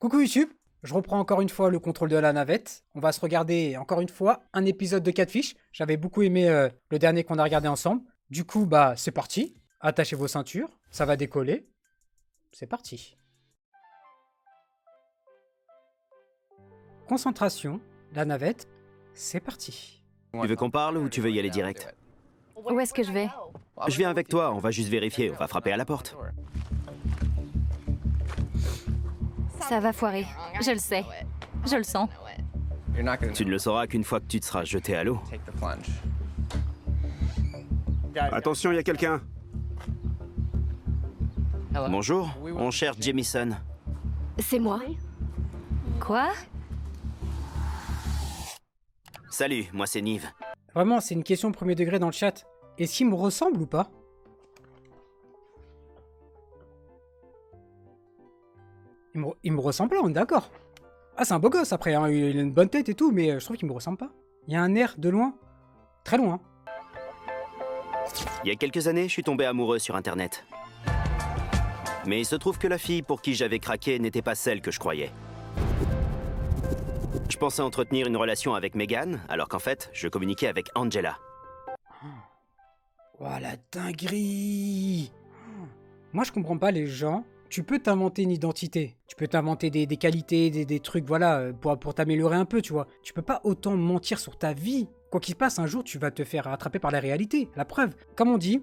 Coucou YouTube, je reprends encore une fois le contrôle de la navette. On va se regarder encore une fois un épisode de Catfish. J'avais beaucoup aimé le dernier qu'on a regardé ensemble. Du coup, bah c'est parti. Attachez vos ceintures, ça va décoller. C'est parti. Concentration, la navette, c'est parti. Tu veux qu'on parle ou tu veux y aller direct? Où est-ce que je vais? Je viens avec toi, on va juste vérifier, on va frapper à la porte. Ça va foirer. Je le sais. Je le sens. Tu ne le sauras qu'une fois que tu te seras jeté à l'eau. Attention, il y a quelqu'un. Bonjour, on cherche Jamison. C'est moi. Quoi? Salut, moi c'est Nive. Vraiment, c'est une question premier degré dans le chat. Est-ce qu'il me ressemble ou pas? Il me ressemble pas, on est d'accord. Ah, c'est un beau gosse après, hein. Il a une bonne tête et tout, mais je trouve qu'il me ressemble pas. Il y a un air de loin. Très loin. Il y a quelques années, je suis tombé amoureux sur Internet. Mais il se trouve que la fille pour qui j'avais craqué n'était pas celle que je croyais. Je pensais entretenir une relation avec Megan, alors qu'en fait, je communiquais avec Angela. Oh, la dinguerie! Moi, je comprends pas les gens. Tu peux t'inventer une identité. Tu peux t'inventer des qualités, des trucs, voilà, pour t'améliorer un peu, tu vois. Tu peux pas autant mentir sur ta vie. Quoi qu'il se passe, un jour, tu vas te faire attraper par la réalité. La preuve, comme on dit,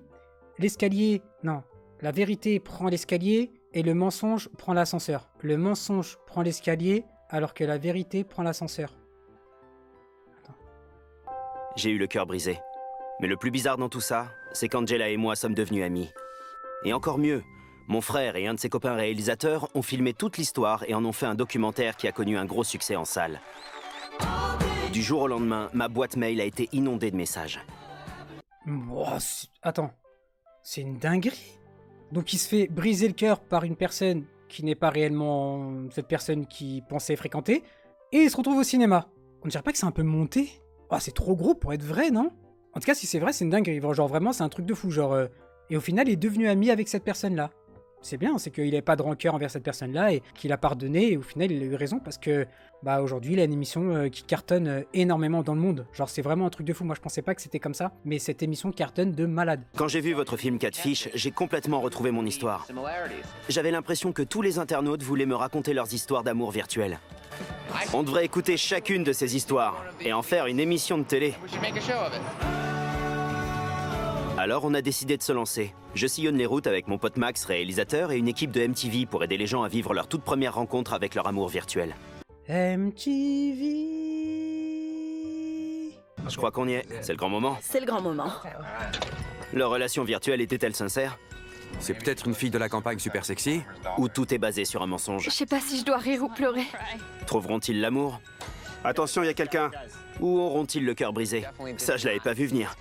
l'escalier... Non, la vérité prend l'escalier et le mensonge prend l'ascenseur. Le mensonge prend l'escalier alors que la vérité prend l'ascenseur. J'ai eu le cœur brisé. Mais le plus bizarre dans tout ça, c'est qu'Angela et moi sommes devenus amis. Et encore mieux, mon frère et un de ses copains réalisateurs ont filmé toute l'histoire et en ont fait un documentaire qui a connu un gros succès en salle. Du jour au lendemain, ma boîte mail a été inondée de messages. Oh, attends, c'est une dinguerie. Donc il se fait briser le cœur par une personne qui n'est pas réellement cette personne qu'il pensait fréquenter, et il se retrouve au cinéma. On dirait pas que c'est un peu monté? Oh, c'est trop gros pour être vrai, non? En tout cas, si c'est vrai, c'est une dinguerie. Genre vraiment, c'est un truc de fou. Genre, et au final, il est devenu ami avec cette personne-là. C'est bien, c'est qu'il n'avait pas de rancœur envers cette personne-là et qu'il a pardonné. Et au final, il a eu raison parce que, bah, aujourd'hui, il a une émission qui cartonne énormément dans le monde. Genre, c'est vraiment un truc de fou. Moi, je pensais pas que c'était comme ça, mais cette émission cartonne de malade. Quand j'ai vu votre film Catfish, j'ai complètement retrouvé mon histoire. J'avais l'impression que tous les internautes voulaient me raconter leurs histoires d'amour virtuel. On devrait écouter chacune de ces histoires et en faire une émission de télé. Alors on a décidé de se lancer. Je sillonne les routes avec mon pote Max, réalisateur, et une équipe de MTV pour aider les gens à vivre leur toute première rencontre avec leur amour virtuel. MTV. Je crois qu'on y est. C'est le grand moment. C'est le grand moment. Leur relation virtuelle était-elle sincère? C'est peut-être une fille de la campagne super sexy. Ou tout est basé sur un mensonge? Je sais pas si je dois rire ou pleurer. Trouveront-ils l'amour? Attention, il y a quelqu'un. Ou auront-ils le cœur brisé? Ça, je l'avais pas vu venir.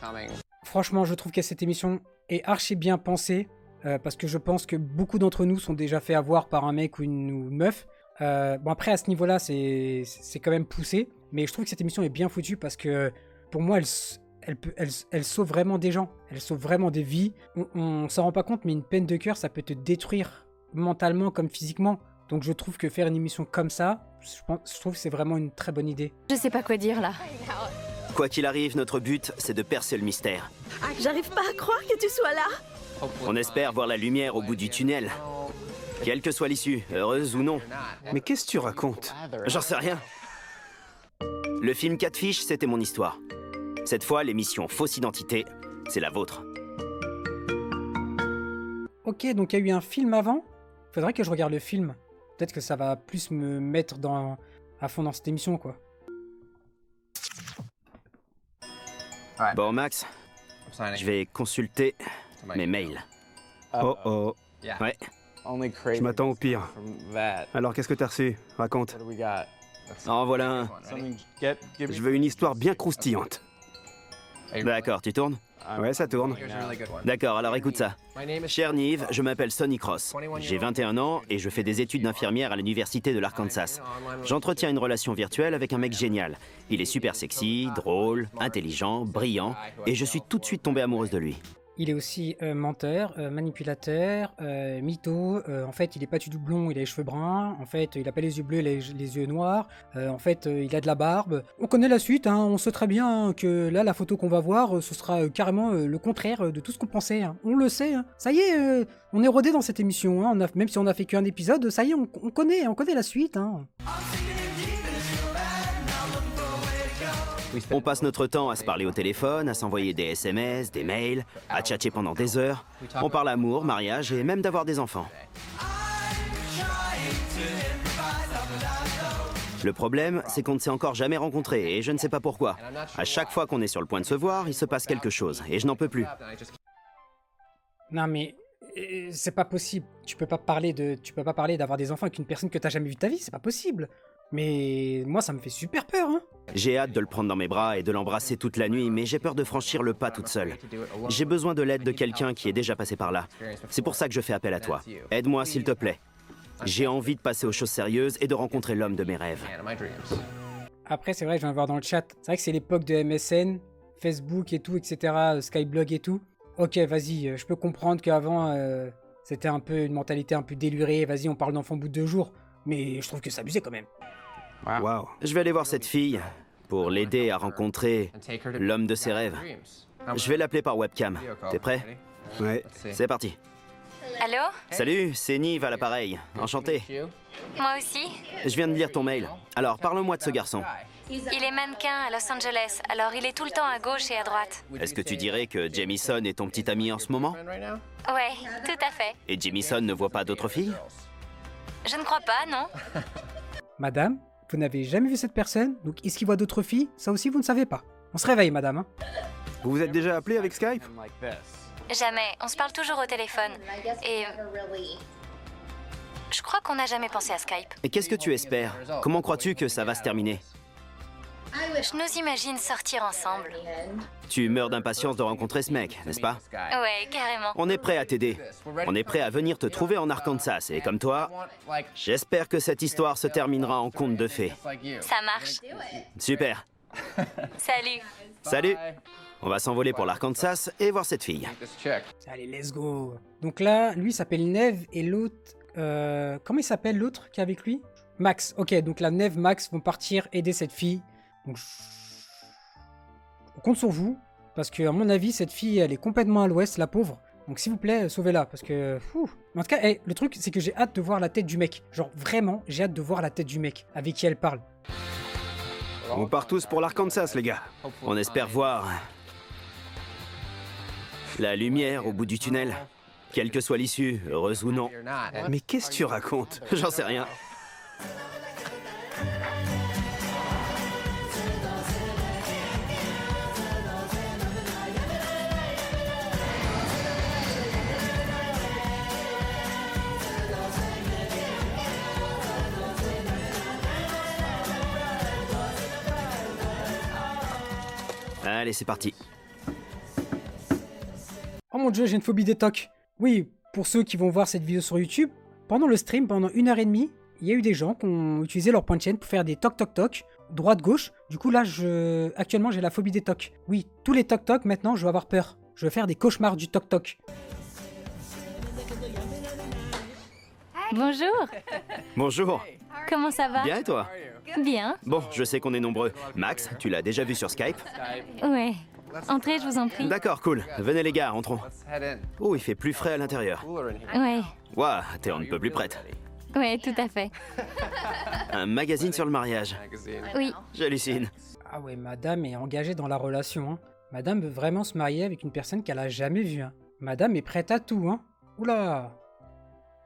Franchement, je trouve que cette émission est archi bien pensée, parce que je pense que beaucoup d'entre nous sont déjà fait avoir par un mec ou une meuf. Bon, après, à ce niveau-là, c'est quand même poussé, mais je trouve que cette émission est bien foutue parce que, pour moi, elle sauve vraiment des gens, elle sauve vraiment des vies. On s'en rend pas compte, mais une peine de cœur, ça peut te détruire mentalement comme physiquement. Donc je trouve que faire une émission comme ça, je trouve que c'est vraiment une très bonne idée. Je sais pas quoi dire là. Quoi qu'il arrive, notre but, c'est de percer le mystère. J'arrive pas à croire que tu sois là. On espère voir la lumière au bout du tunnel. Quelle que soit l'issue, heureuse ou non. Mais qu'est-ce que tu racontes? J'en sais rien. Le film Catfish, c'était mon histoire. Cette fois, l'émission Fausse Identité, c'est la vôtre. Ok, donc il y a eu un film avant. Faudrait que je regarde le film. Peut-être que ça va plus me mettre à fond dans cette émission, quoi. Bon, Max, je vais consulter mes mails. Oh oh. Ouais. Je m'attends au pire. Alors qu'est-ce que t'as reçu? Raconte. En voilà un. Je veux une histoire bien croustillante. D'accord, tu tournes? Ouais, ça tourne. D'accord, alors écoute ça. Cher Nive, je m'appelle Sonny Cross. J'ai 21 ans et je fais des études d'infirmière à l'université de l'Arkansas. J'entretiens une relation virtuelle avec un mec génial. Il est super sexy, drôle, intelligent, brillant, et je suis tout de suite tombé amoureuse de lui. Il est aussi menteur, manipulateur, mytho. En fait, il est pas du tout blond, il a les cheveux bruns. En fait, il a pas les yeux bleus, il a les yeux noirs. En fait, il a de la barbe. On connaît la suite, hein, on sait très bien hein, que là, la photo qu'on va voir, ce sera carrément le contraire de tout ce qu'on pensait. Hein. On le sait. Hein. Ça y est, on est rodé dans cette émission. Hein. Même si on a fait qu'un épisode, ça y est, on connaît la suite. Hein. On passe notre temps à se parler au téléphone, à s'envoyer des SMS, des mails, à tchatcher pendant des heures. On parle amour, mariage et même d'avoir des enfants. Le problème, c'est qu'on ne s'est encore jamais rencontrés et je ne sais pas pourquoi. À chaque fois qu'on est sur le point de se voir, il se passe quelque chose et je n'en peux plus. Non mais c'est pas possible. Tu peux pas parler d'avoir des enfants avec une personne que t'as jamais vue de ta vie, c'est pas possible. Mais moi ça me fait super peur hein. J'ai hâte de le prendre dans mes bras et de l'embrasser toute la nuit, mais j'ai peur de franchir le pas toute seule. J'ai besoin de l'aide de quelqu'un qui est déjà passé par là. C'est pour ça que je fais appel à toi. Aide-moi s'il te plaît. J'ai envie de passer aux choses sérieuses et de rencontrer l'homme de mes rêves. Après c'est vrai, je viens de voir dans le chat, c'est vrai que c'est l'époque de MSN, Facebook et tout, etc., Skyblog et tout. Ok, vas-y, je peux comprendre qu'avant, c'était un peu une mentalité un peu délurée, vas-y, on parle d'enfant au bout de 2 jours. Mais je trouve que c'est abusé quand même. Waouh. Je vais aller voir cette fille pour l'aider à rencontrer l'homme de ses rêves. Je vais l'appeler par webcam. T'es prêt? Ouais. C'est parti. Allô? Salut, c'est Nive à l'appareil. Enchanté. Moi aussi. Je viens de lire ton mail. Alors, parle-moi de ce garçon. Il est mannequin à Los Angeles, alors il est tout le temps à gauche et à droite. Est-ce que tu dirais que Jamison est ton petit ami en ce moment? Ouais, tout à fait. Et Jamison ne voit pas d'autres filles? Je ne crois pas, non? Madame, vous n'avez jamais vu cette personne, donc est-ce qu'il voit d'autres filles? Ça aussi vous ne savez pas. On se réveille madame. Hein. Vous vous êtes déjà appelé avec Skype? Jamais, on se parle toujours au téléphone. Et... je crois qu'on n'a jamais pensé à Skype. Et qu'est-ce que tu espères? Comment crois-tu que ça va se terminer? Je nous imagine sortir ensemble. Tu meurs d'impatience de rencontrer ce mec, n'est-ce pas? Ouais, carrément. On est prêt à t'aider. On est prêt à venir te trouver en Arkansas. Et comme toi, j'espère que cette histoire se terminera en conte de fées. Ça marche. Super. Salut. Salut. On va s'envoler pour l'Arkansas et voir cette fille. Allez, let's go. Donc là, lui s'appelle Neve et l'autre... comment il s'appelle l'autre qui est avec lui? Max. Ok, donc la Neve, Max vont partir aider cette fille. Donc, on compte sur vous, parce que à mon avis, cette fille, elle est complètement à l'ouest, la pauvre. Donc s'il vous plaît, sauvez-la, parce que... Mais en tout cas, le truc, c'est que j'ai hâte de voir la tête du mec. Genre, vraiment, j'ai hâte de voir la tête du mec, avec qui elle parle. On part tous pour l'Arkansas, les gars. On espère voir la lumière au bout du tunnel. Quelle que soit l'issue, heureuse ou non. Mais qu'est-ce que tu racontes? J'en sais rien. Allez, c'est parti. Oh mon dieu, j'ai une phobie des tocs. Oui, pour ceux qui vont voir cette vidéo sur YouTube, pendant le stream, pendant 1h30, il y a eu des gens qui ont utilisé leur point de chaîne pour faire des toc-toc-toc, droite-gauche. Du coup là, actuellement j'ai la phobie des tocs. Oui, tous les toc-toc, maintenant je vais avoir peur. Je vais faire des cauchemars du toc-toc. Bonjour. Bonjour. Comment ça va? Bien et toi? Bien. Bon, je sais qu'on est nombreux. Max, tu l'as déjà vu sur Skype? Ouais. Entrez, je vous en prie. D'accord, cool. Venez les gars, entrons. Oh, il fait plus frais à l'intérieur. Ouais. Waouh, t'es on ne peut plus prête. Ouais, tout à fait. Un magazine sur le mariage. Oui. J'hallucine. Ah ouais, madame est engagée dans la relation. Hein. Madame veut vraiment se marier avec une personne qu'elle a jamais vue. Hein. Madame est prête à tout. Hein. Oula.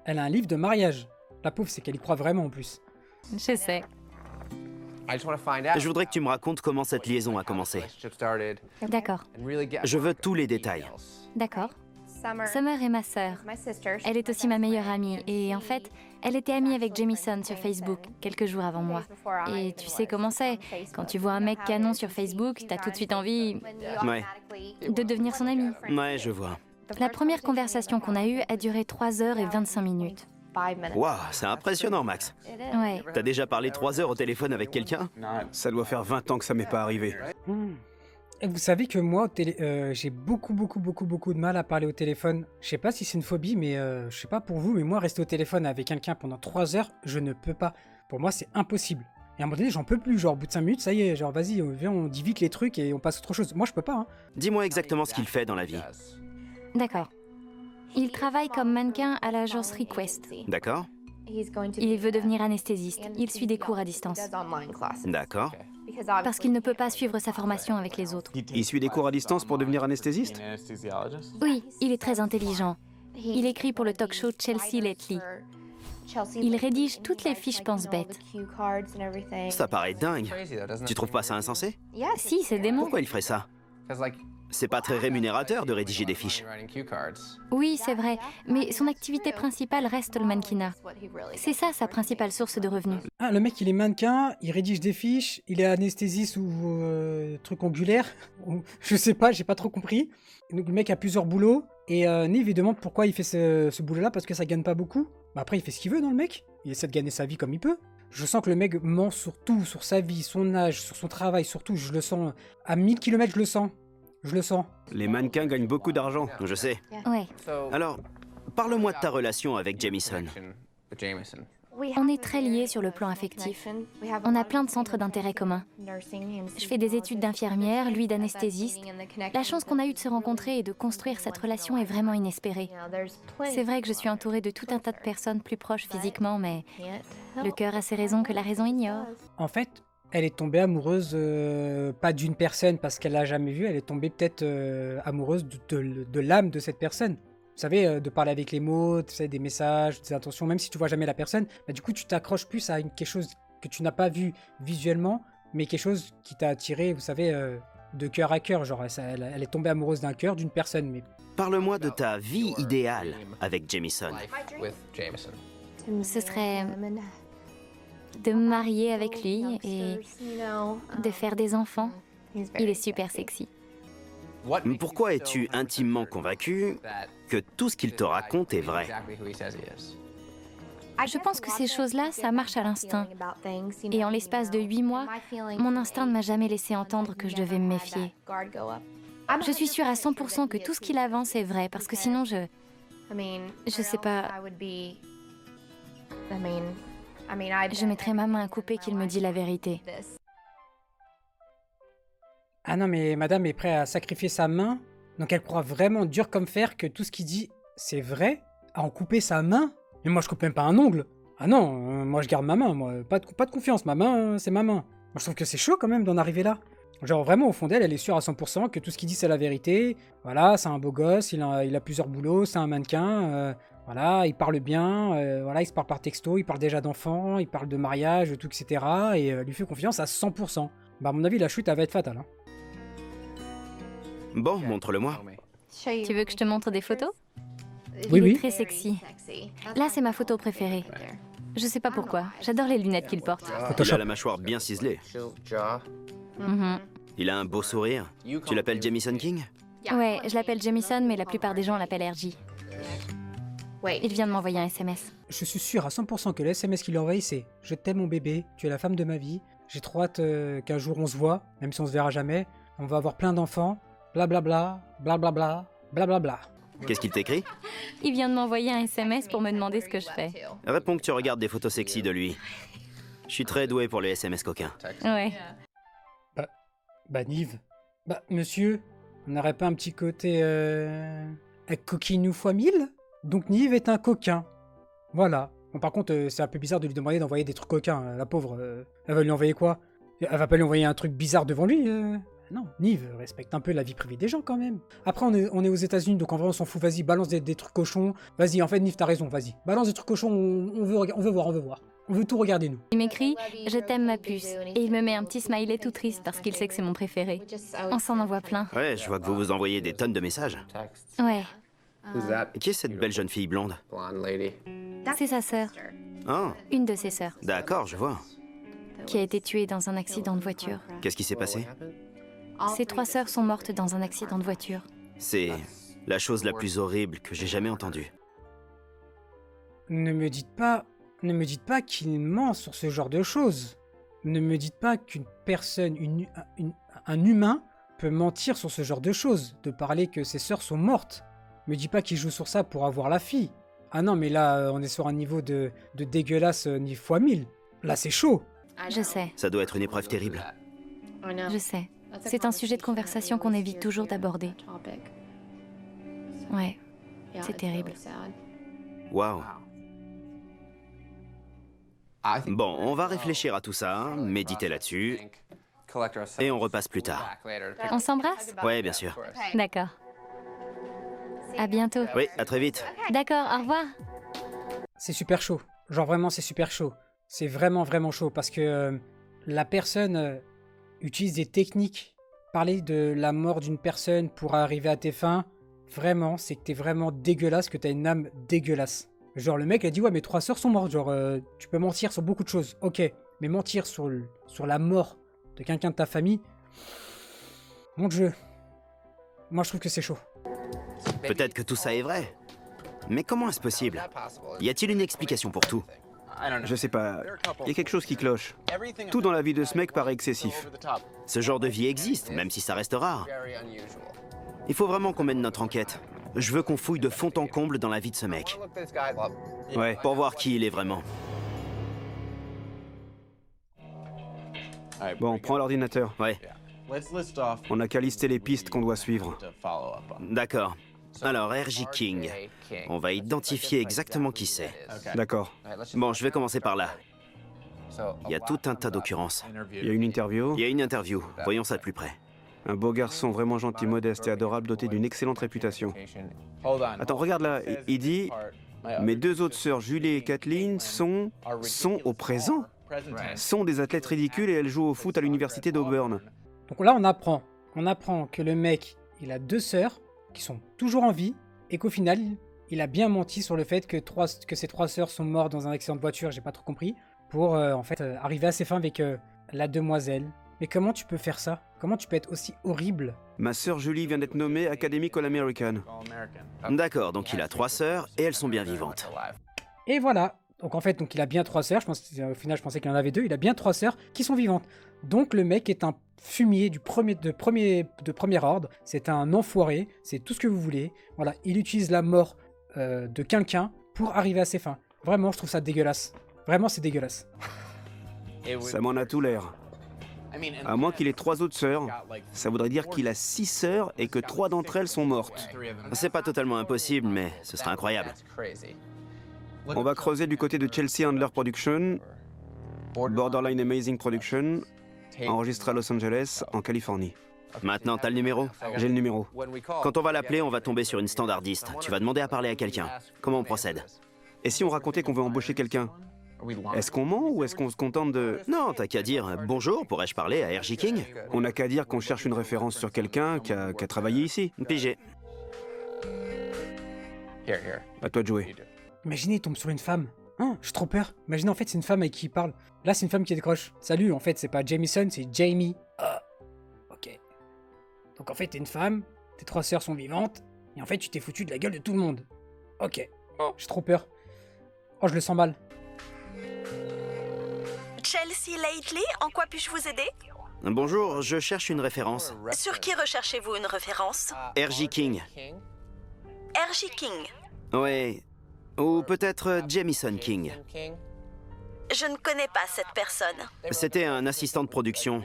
Elle a un livre de mariage. La pauvre, c'est qu'elle y croit vraiment en plus. Je sais. Je voudrais que tu me racontes comment cette liaison a commencé. D'accord. Je veux tous les détails. D'accord. Summer est ma sœur. Elle est aussi ma meilleure amie. Et en fait, elle était amie avec Jamison sur Facebook quelques jours avant moi. Et tu sais comment c'est. Quand tu vois un mec canon sur Facebook, t'as tout de suite envie Ouais, de devenir son ami. ouais, je vois. La première conversation qu'on a eue a duré 3 heures et 25 minutes. Waouh, c'est impressionnant, Max. Ouais. T'as déjà parlé 3 heures au téléphone avec quelqu'un? Ça doit faire 20 ans que ça m'est pas arrivé. Et vous savez que moi, j'ai beaucoup de mal à parler au téléphone. Je sais pas si c'est une phobie, mais je sais pas pour vous, mais moi, rester au téléphone avec quelqu'un pendant 3 heures, je ne peux pas. Pour moi, c'est impossible. Et à un moment donné, j'en peux plus. Genre, au bout de 5 minutes, ça y est, genre, vas-y, viens, on dit vite les trucs et on passe à autre chose. Moi, je peux pas, hein. Dis-moi exactement ce qu'il fait dans la vie. D'accord. Il travaille comme mannequin à l'agence Request. D'accord? Il veut devenir anesthésiste. Il suit des cours à distance. D'accord. Parce qu'il ne peut pas suivre sa formation avec les autres. Il suit des cours à distance pour devenir anesthésiste? Oui, il est très intelligent. Il écrit pour le talk show Chelsea Lately. Il rédige toutes les fiches pense-bêtes. Ça paraît dingue. Tu trouves pas ça insensé? Si, c'est dément. Pourquoi il ferait ça? C'est pas très rémunérateur de rédiger des fiches. Oui, c'est vrai, mais son activité principale reste le mannequinat. C'est ça sa principale source de revenus. Ah, le mec, il est mannequin, il rédige des fiches, il est anesthésiste ou truc angulaire. Je sais pas, j'ai pas trop compris. Donc le mec a plusieurs boulots, et Nive, il demande pourquoi il fait ce boulot-là, parce que ça gagne pas beaucoup. Bah après, il fait ce qu'il veut, dans le mec. Il essaie de gagner sa vie comme il peut. Je sens que le mec ment sur tout, sur sa vie, son âge, sur son travail, sur tout. Je le sens. À 1000 km, je le sens. Je le sens. Les mannequins gagnent beaucoup d'argent. Je sais. Ouais. Alors, parle-moi de ta relation avec Jamison. On est très liés sur le plan affectif. On a plein de centres d'intérêt communs. Je fais des études d'infirmière, lui d'anesthésiste. La chance qu'on a eue de se rencontrer et de construire cette relation est vraiment inespérée. C'est vrai que je suis entourée de tout un tas de personnes plus proches physiquement, mais le cœur a ses raisons que la raison ignore. En fait, elle est tombée amoureuse, pas d'une personne parce qu'elle l'a jamais vue, elle est tombée peut-être amoureuse de l'âme de cette personne. Vous savez, de parler avec les mots, tu sais, des messages, des intentions, même si tu vois jamais la personne, bah, du coup tu t'accroches plus à quelque chose que tu n'as pas vu visuellement, mais quelque chose qui t'a attiré, vous savez, de cœur à cœur. Genre, elle est tombée amoureuse d'un cœur, d'une personne, mais... Parle-moi de ta vie idéale avec Jamison. Ce serait de me marier avec lui et de faire des enfants. Il est super sexy. Pourquoi es-tu intimement convaincu que tout ce qu'il te raconte est vrai? Je pense que ces choses-là, ça marche à l'instinct. Et en l'espace de 8 mois, mon instinct ne m'a jamais laissé entendre que je devais me méfier. Je suis sûre à 100% que tout ce qu'il avance est vrai, parce que sinon je sais pas... Je mettrais ma main à couper qu'il me dit la vérité. Ah non, mais madame est prête à sacrifier sa main, donc elle croit vraiment dur comme fer que tout ce qu'il dit, c'est vrai, à en couper sa main. Mais moi, je coupe même pas un ongle. Ah non, moi, je garde ma main, moi. Pas de confiance, ma main, c'est ma main. Moi, je trouve que c'est chaud quand même d'en arriver là. Genre, vraiment, au fond d'elle, elle est sûre à 100% que tout ce qu'il dit, c'est la vérité. Voilà, c'est un beau gosse, il a plusieurs boulots, c'est un mannequin, voilà, il parle bien, voilà, il se parle par texto, il parle déjà d'enfants, il parle de mariage, tout, etc. Et elle lui fait confiance à 100%. Bah, à mon avis, la chute, elle va être fatale, hein. Bon, montre-le-moi. Tu veux que je te montre des photos? Oui, Il oui. est très sexy. Là, c'est ma photo préférée. Je sais pas pourquoi. J'adore les lunettes qu'il porte. Il a la mâchoire bien ciselée. Mhm. Il a un beau sourire. Tu l'appelles Jamison King? Ouais, je l'appelle Jamison, mais la plupart des gens l'appellent RJ. Il vient de m'envoyer un SMS. Je suis sûr à 100% que le SMS qu'il lui a envoyé, c'est « Je t'aime mon bébé, tu es la femme de ma vie, j'ai trop hâte qu'un jour on se voit, même si on se verra jamais, on va avoir plein d'enfants, blablabla, blablabla, blablabla. » Qu'est-ce qu'il t'écrit? Il vient de m'envoyer un SMS pour me demander ce que je fais. Réponds que tu regardes des photos sexy de lui. Je suis très doué pour les SMS coquins. Ouais. Bah Nive, bah monsieur, on n'aurait pas un petit côté coquinou fois 1000? Donc Nive est un coquin. Voilà. Bon, par contre, c'est un peu bizarre de lui demander d'envoyer des trucs coquins. La pauvre, elle va lui envoyer quoi? Elle va pas lui envoyer un truc bizarre devant lui Non, Nive, respecte un peu la vie privée des gens quand même. Après, on est aux États-Unis, donc en vrai, on s'en fout. Vas-y, balance des trucs cochons. Vas-y, en fait, Nive, t'as raison, vas-y. Balance des trucs cochons, on veut voir. On veut tout regarder, nous. Il m'écrit « Je t'aime ma puce » et il me met un petit smiley tout triste parce qu'il sait que c'est mon préféré. On s'en envoie plein. Ouais, je vois que vous vous envoyez des tonnes de messages. Ouais, Qui est cette belle jeune fille blonde? c'est sa sœur, Oh, une de ses sœurs, d'accord, je vois. qui a été tuée dans un accident de voiture. Qu'est-ce qui s'est passé? Ses 3 sœurs sont mortes dans un accident de voiture. C'est la chose la plus horrible que j'ai jamais entendue. Ne me dites pas qu'il ment sur ce genre de choses. Ne me dites pas qu'une personne, un humain, peut mentir sur ce genre de choses, de parler que ses sœurs sont mortes. Me dis pas qu'il joue sur ça pour avoir la fille. Ah non, mais là, on est sur un niveau de dégueulasse niveau fois 1000. Là, c'est chaud. Je sais, Ça doit être une épreuve terrible. je sais. C'est un sujet de conversation qu'on évite toujours d'aborder. Ouais, c'est terrible. Waouh. Bon, on va réfléchir à tout ça, méditer là-dessus, et on repasse plus tard. On s'embrasse? Ouais, bien sûr. D'accord. À bientôt. Oui, à très vite. D'accord, au revoir. C'est super chaud. Genre vraiment, c'est super chaud. C'est vraiment, vraiment chaud parce que la personne utilise des techniques. Parler de la mort d'une personne pour arriver à tes fins, vraiment, c'est que t'es vraiment dégueulasse, que t'as une âme dégueulasse. Genre le mec a dit ouais mais 3 sœurs sont mortes, genre tu peux mentir sur beaucoup de choses, ok, mais mentir sur la mort de quelqu'un de ta famille, mon Dieu, moi je trouve que c'est chaud. Peut-être que tout ça est vrai. Mais comment est-ce possible? Y a-t-il une explication pour tout? Je sais pas, il y a quelque chose qui cloche. Tout dans la vie de ce mec paraît excessif. Ce genre de vie existe, même si ça reste rare. Il faut vraiment qu'on mène notre enquête. Je veux qu'on fouille de fond en comble dans la vie de ce mec. Ouais. Pour voir qui il est vraiment. Bon, prends l'ordinateur. Ouais, On n'a qu'à lister les pistes qu'on doit suivre. d'accord. Alors, R.J. King. On va identifier exactement qui c'est. D'accord. Bon, je vais commencer par là. Il y a tout un tas d'occurrences. Il y a une interview. Il y a une interview. Voyons ça de plus près. Un beau garçon vraiment gentil, modeste et adorable, doté d'une excellente réputation. Attends, regarde là, il dit « Mes 2 autres sœurs, Julie et Kathleen, sont au présent. Sont des athlètes ridicules et elles jouent au foot à l'université d'Auburn. Donc là on apprend que le mec, il a 2 sœurs qui sont toujours en vie et qu'au final, il a bien menti sur le fait que ses 3 sœurs sont mortes dans un accident de voiture, j'ai pas trop compris, pour arriver à ses fins avec la demoiselle. Mais comment tu peux faire ça? Comment tu peux être aussi horrible? Ma sœur Julie vient d'être nommée Academy All-American. D'accord, donc il a 3 sœurs et elles sont bien vivantes. Et voilà. Donc en fait, il a bien 3 sœurs. Au final, je pensais qu'il en avait 2. Il a bien 3 sœurs qui sont vivantes. Donc le mec est un fumier de premier ordre. C'est un enfoiré. C'est tout ce que vous voulez. Voilà, il utilise la mort de quelqu'un pour arriver à ses fins. Vraiment, je trouve ça dégueulasse. Vraiment, c'est dégueulasse. Ça m'en a tout l'air. À moins qu'il ait 3 autres sœurs, ça voudrait dire qu'il a 6 sœurs et que 3 d'entre elles sont mortes. C'est pas totalement impossible, mais ce serait incroyable. On va creuser du côté de Chelsea Handler Production, Borderline Amazing Production, enregistré à Los Angeles, en Californie. Maintenant, t'as le numéro? J'ai le numéro. Quand on va l'appeler, on va tomber sur une standardiste. Tu vas demander à parler à quelqu'un. Comment on procède? Et si on racontait qu'on veut embaucher quelqu'un? Est-ce qu'on ment ou est-ce qu'on se contente de... Non, t'as qu'à dire « Bonjour, pourrais-je parler à R.J. King ?» On n'a qu'à dire qu'on cherche une référence sur quelqu'un qui a travaillé ici. Pigé. À toi de jouer. Imaginez, il tombe sur une femme. Hein, j'ai trop peur. Imaginez, en fait, c'est une femme avec qui il parle. Là, c'est une femme qui décroche. Salut, en fait, c'est pas Jamison, c'est Jamie. Ah, ok. Donc, en fait, t'es une femme, tes 3 sœurs sont vivantes, et en fait, tu t'es foutu de la gueule de tout le monde. Ok. J'ai trop peur. Oh, je le sens mal. Chelsea Lately, en quoi puis-je vous aider? Bonjour, je cherche une référence. Sur qui recherchez-vous une référence? R.J. King. R.J. King. Ouais. Ou peut-être Jamison King. Je ne connais pas cette personne. C'était un assistant de production.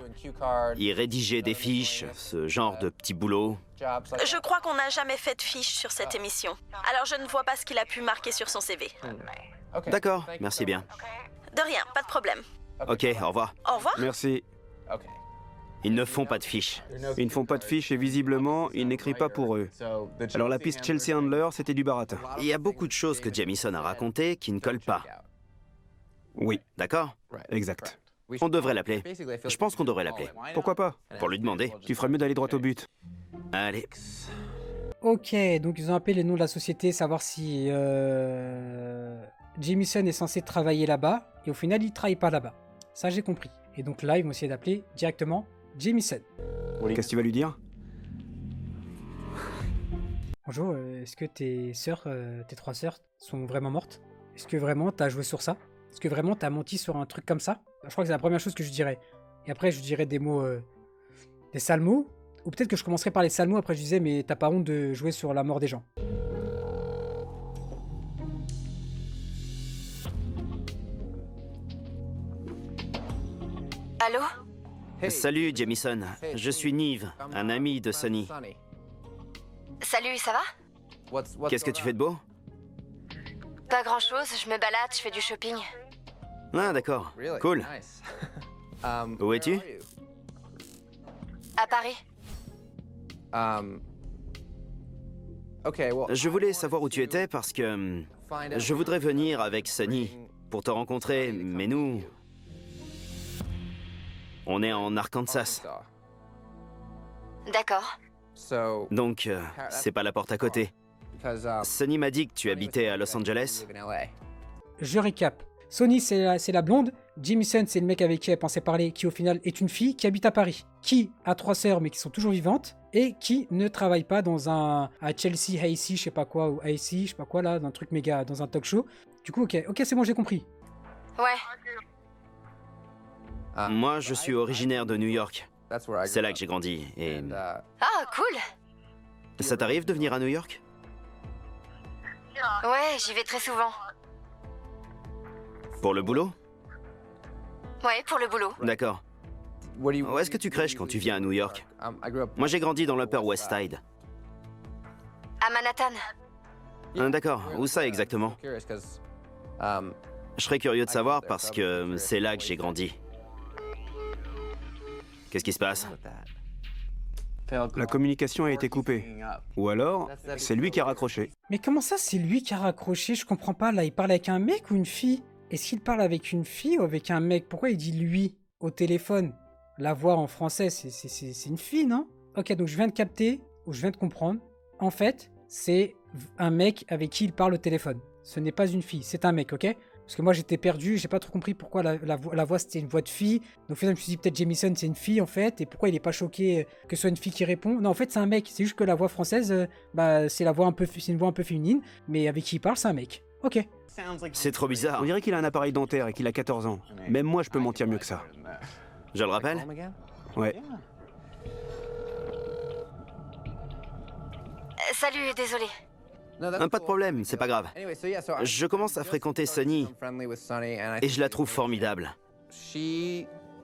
Il rédigeait des fiches, ce genre de petit boulot. Je crois qu'on n'a jamais fait de fiche sur cette émission. Alors je ne vois pas ce qu'il a pu marquer sur son CV. D'accord, merci bien. De rien, pas de problème. Ok, au revoir. Au revoir. Merci. Ils ne font pas de fiches. Ils ne font pas de fiches et visiblement, il n'écrit pas pour eux. Alors la piste Chelsea Handler, c'était du baratin. Il y a beaucoup de choses que Jamison a racontées qui ne collent pas. Oui, D'accord? exact. On devrait l'appeler. Je pense qu'on devrait l'appeler. Pourquoi pas? Pour lui demander. Tu ferais mieux d'aller droit au but. Allez. Ok, donc ils ont appelé les noms de la société, savoir si Jamison est censé travailler là-bas, et au final, il travaille pas là-bas. Ça, j'ai compris. Et donc là, ils vont essayer d'appeler directement Jamison. Qu'est-ce que tu vas lui dire? Bonjour, est-ce que tes 3 sœurs sont vraiment mortes? Est-ce que vraiment t'as joué sur ça? Est-ce que vraiment t'as menti sur un truc comme ça? Je crois que c'est la première chose que je dirais. Et après, je dirais des mots, des sales mots, Ou peut-être que je commencerai par les sales mots, après je disais, mais t'as pas honte de jouer sur la mort des gens. Allô? Salut, Jamison. Je suis Nive, un ami de Sonny. Salut, ça va? Qu'est-ce que tu fais de beau? Pas grand-chose, je me balade, je fais du shopping. Ah, d'accord. Cool. Où es-tu? À Paris. Je voulais savoir où tu étais parce que je voudrais venir avec Sonny pour te rencontrer, mais nous... On est en Arkansas. D'accord. Donc, c'est pas la porte à côté. Sonny m'a dit que tu habitais à Los Angeles. Je récap. Sonny, c'est la blonde. Jamison, c'est le mec avec qui elle pensait parler, qui au final est une fille qui habite à Paris, qui a 3 sœurs mais qui sont toujours vivantes, et qui ne travaille pas dans à Chelsea, Hazy, je sais pas quoi, ou Hazy, je sais pas quoi là, d'un truc méga, dans un talk show. Du coup, ok, c'est bon, j'ai compris. Ouais. Moi, je suis originaire de New York. C'est là que j'ai grandi, et... Ah, cool. Ça t'arrive de venir à New York? Ouais, j'y vais très souvent. Pour le boulot? Ouais, pour le boulot. D'accord. Où est-ce que tu crèches quand tu viens à New York? Moi, j'ai grandi dans l'Upper West Side. À Manhattan. D'accord. Où ça exactement? Je serais curieux de savoir parce que c'est là que j'ai grandi. Qu'est-ce qui se passe? La communication a été coupée. Ou alors, c'est lui qui a raccroché. Mais comment ça, c'est lui qui a raccroché? Je comprends pas, là, il parle avec un mec ou une fille? Est-ce qu'il parle avec une fille ou avec un mec? Pourquoi il dit lui au téléphone? La voix en français, c'est une fille, non? Ok, donc je viens de capter, ou je viens de comprendre. En fait, c'est un mec avec qui il parle au téléphone. Ce n'est pas une fille, c'est un mec, ok? Parce que moi j'étais perdu, j'ai pas trop compris pourquoi la voix c'était une voix de fille. Donc finalement je me suis dit peut-être Jamison c'est une fille en fait. Et pourquoi il est pas choqué que ce soit une fille qui répond? Non, en fait c'est un mec, c'est juste que la voix française, c'est une voix un peu féminine. Mais avec qui il parle c'est un mec. Ok. C'est trop bizarre. On dirait qu'il a un appareil dentaire et qu'il a 14 ans. Même moi, je peux mentir mieux que ça. Je le rappelle? Ouais. Salut, désolé. Pas de problème, c'est pas grave. Je commence à fréquenter Sonny et je la trouve formidable.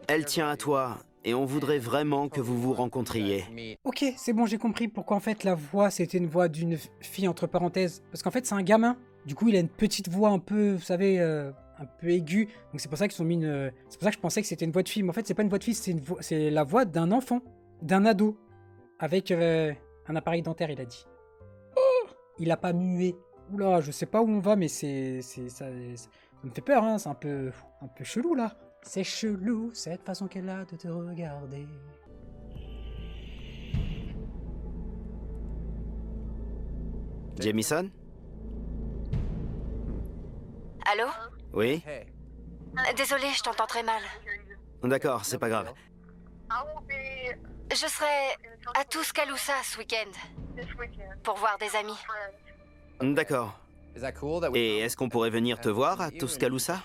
Elle tient à toi et on voudrait vraiment que vous vous rencontriez. Ok, c'est bon, j'ai compris pourquoi en fait la voix c'était une voix d'une fille entre parenthèses. Parce qu'en fait c'est un gamin. Du coup il a une petite voix un peu, vous savez, un peu aiguë. Donc c'est pour ça qu'ils ont mis une... C'est pour ça que je pensais que c'était une voix de fille. Mais en fait c'est pas une voix de fille, c'est la voix d'un enfant, d'un ado. Avec un appareil dentaire il a dit. Il a pas mué. Oula, je sais pas où on va, mais ça me fait peur, hein. C'est un peu chelou, là. C'est chelou, cette façon qu'elle a de te regarder. Jamison? Allô? Oui? Désolé, je t'entends très mal. D'accord, c'est pas grave. Je serai à Tuscaloosa ce week-end. Pour voir des amis. D'accord. Et est-ce qu'on pourrait venir te voir à Tuscaloosa?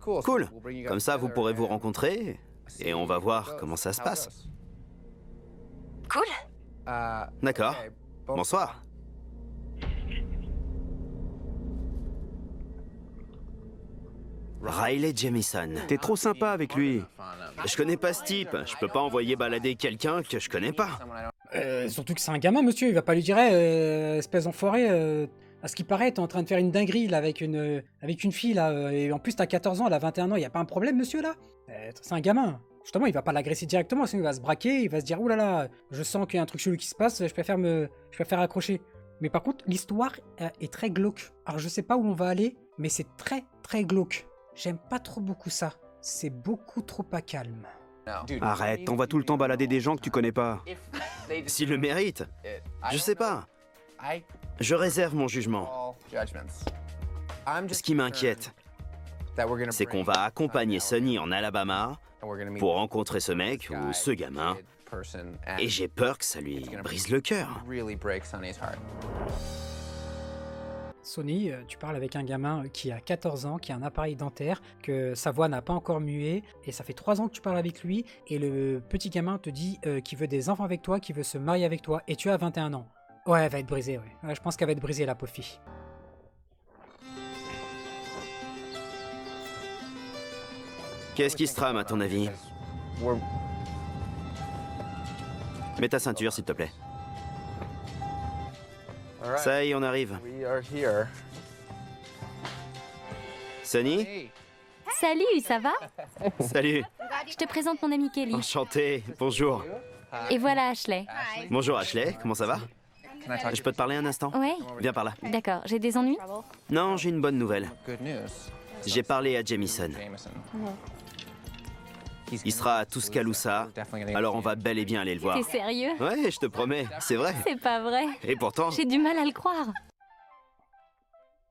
Cool. Comme ça, vous pourrez vous rencontrer et on va voir comment ça se passe. Cool. D'accord. Bonsoir. Riley Jamison. T'es trop sympa avec lui. Je connais pas ce type. Je peux pas envoyer balader quelqu'un que je connais pas. Surtout que c'est un gamin, monsieur. Il va pas lui dire, espèce d'enfoiré, à ce qui paraît, t'es en train de faire une dinguerie là, avec une fille, là. Et en plus, t'as 14 ans, elle a 21 ans. Y a pas un problème, monsieur, là? C'est un gamin. Justement, il va pas l'agresser directement, sinon il va se braquer, il va se dire, oulala, là là, je sens qu'il y a un truc chelou qui se passe, je préfère accrocher. Mais par contre, l'histoire est très glauque. Alors, je sais pas où on va aller, mais c'est très, très glauque. J'aime pas trop beaucoup ça. C'est beaucoup trop pas calme. Arrête, on va tout le temps balader des gens que tu connais pas. S'il le mérite. Je sais pas. Je réserve mon jugement. Ce qui m'inquiète, c'est qu'on va accompagner Sonny en Alabama pour rencontrer ce mec ou ce gamin. Et j'ai peur que ça lui brise le cœur. Sony, tu parles avec un gamin qui a 14 ans, qui a un appareil dentaire, que sa voix n'a pas encore mué, et ça fait 3 ans que tu parles avec lui, et le petit gamin te dit qu'il veut des enfants avec toi, qu'il veut se marier avec toi, et tu as 21 ans. Ouais, elle va être brisée, ouais. Je pense qu'elle va être brisée, la pauvre fille. Qu'est-ce qui se trame, à ton avis? Mets ta ceinture, s'il te plaît. Ça y est, on arrive. Sunny? Salut, ça va? Salut. Je te présente mon ami Kelly. Enchanté. Bonjour. Et voilà Ashley. Bonjour Ashley, comment ça va? Je peux te parler un instant? Ouais, Viens par là. d'accord. J'ai des ennuis? Non, j'ai une bonne nouvelle. J'ai parlé à Jamison. Il sera à Tuscaloosa, alors on va bel et bien aller le voir. T'es sérieux? Ouais, je te promets, c'est vrai. C'est pas vrai. Et pourtant... J'ai du mal à le croire.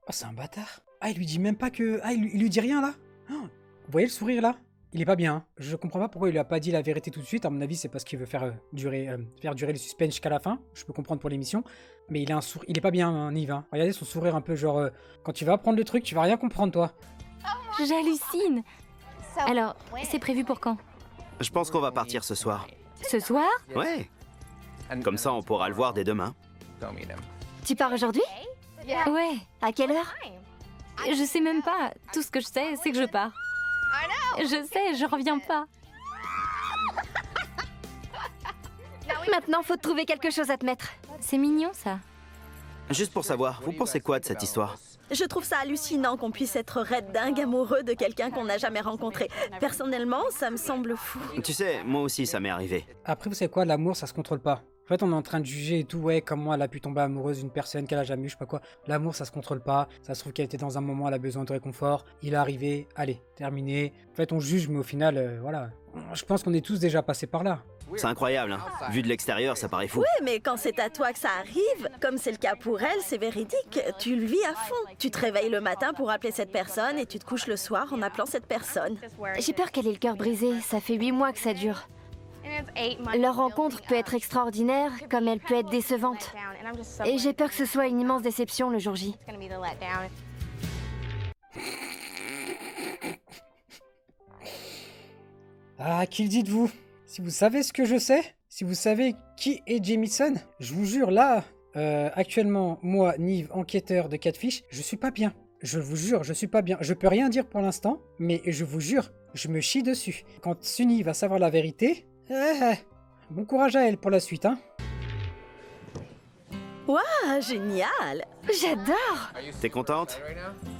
Oh, c'est un bâtard. Ah, il lui dit même pas que... Ah, il lui dit rien, là. Oh, vous voyez le sourire, là? Il est pas bien. Hein. Je comprends pas pourquoi il lui a pas dit la vérité tout de suite. À mon avis, c'est parce qu'il veut faire durer le suspense jusqu'à la fin. Je peux comprendre pour l'émission. Mais il a un sourire... Il est pas bien, hein, Nive. Hein. Regardez son sourire un peu genre... quand tu vas apprendre le truc, tu vas rien comprendre, toi. J'hallucine. Alors, c'est prévu pour quand? Je pense qu'on va partir ce soir. Ce soir? Ouais. Comme ça, on pourra le voir dès demain. Tu pars aujourd'hui? Ouais. À quelle heure? Je sais même pas. Tout ce que je sais, c'est que je pars. Je sais, je reviens pas. Maintenant, faut trouver quelque chose à te mettre. C'est mignon, ça. Juste pour savoir, vous pensez quoi de cette histoire? Je trouve ça hallucinant qu'on puisse être red dingue amoureux de quelqu'un qu'on n'a jamais rencontré. Personnellement, ça me semble fou. Tu sais, moi aussi, ça m'est arrivé. Après, vous savez quoi, l'amour, ça se contrôle pas. En fait, on est en train de juger et tout, ouais, comment elle a pu tomber amoureuse d'une personne qu'elle a jamais eu, je sais pas quoi. L'amour, ça se contrôle pas. Ça se trouve qu'elle était dans un moment, elle a besoin de réconfort. Il est arrivé, allez, terminé. En fait, on juge, mais au final, voilà. Je pense qu'on est tous déjà passés par là. C'est incroyable, hein. Vu de l'extérieur, ça paraît fou. Ouais, mais quand c'est à toi que ça arrive, comme c'est le cas pour elle, c'est véridique. Tu le vis à fond. Tu te réveilles le matin pour appeler cette personne et tu te couches le soir en appelant cette personne. J'ai peur qu'elle ait le cœur brisé. Ça fait 8 mois que ça dure. Leur rencontre peut être extraordinaire, comme elle peut être décevante. Et j'ai peur que ce soit une immense déception le jour J. Ah, qui le dites-vous? Si vous savez ce que je sais, si vous savez qui est Jamison, je vous jure, là, actuellement, moi, Nive, enquêteur de Catfish, je suis pas bien. Je vous jure, je suis pas bien. Je peux rien dire pour l'instant, mais je vous jure, je me chie dessus. Quand Sunny va savoir la vérité, bon courage à elle pour la suite, hein. Waouh, génial! J'adore! T'es contente?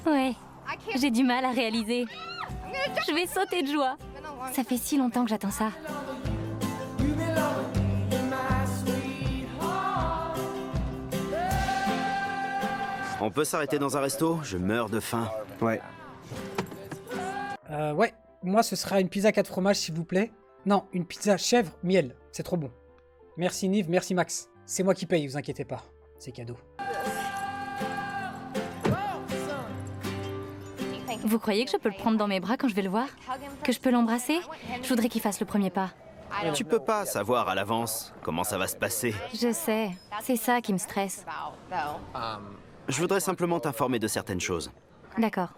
Ouais, j'ai du mal à réaliser. Je vais sauter de joie. Ça fait si longtemps que j'attends ça. On peut s'arrêter dans un resto? Je meurs de faim. Ouais. Ouais, moi ce sera une pizza 4 fromages s'il vous plaît. Non, une pizza chèvre, miel, c'est trop bon. Merci Nive, merci Max. C'est moi qui paye, vous inquiétez pas. C'est cadeau. Vous croyez que je peux le prendre dans mes bras quand je vais le voir? Que je peux l'embrasser? Je voudrais qu'il fasse le premier pas. Tu peux pas savoir à l'avance comment ça va se passer. Je sais, c'est ça qui me stresse. Je voudrais simplement t'informer de certaines choses. D'accord.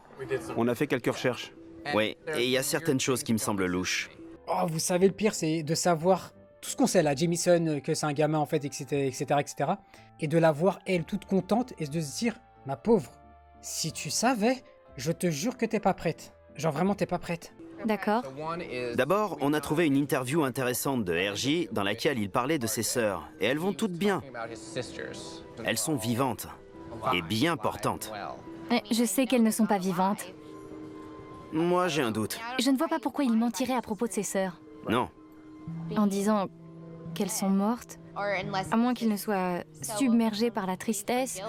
On a fait quelques recherches. Oui, et il y a certaines choses qui me semblent louches. Oh, vous savez, le pire, c'est de savoir tout ce qu'on sait là, Jamison, que c'est un gamin en fait, etc., etc., etc. Et de la voir, elle, toute contente, et de se dire, ma pauvre, si tu savais, je te jure que t'es pas prête. Genre vraiment, t'es pas prête. D'accord. D'abord, on a trouvé une interview intéressante de RJ dans laquelle il parlait de ses sœurs. Et elles vont toutes bien. Elles sont vivantes. Et bien portantes. Je sais qu'elles ne sont pas vivantes. Moi, j'ai un doute. Je ne vois pas pourquoi il mentirait à propos de ses sœurs. Non. En disant qu'elles sont mortes, à moins qu'il ne soit submergé par la tristesse.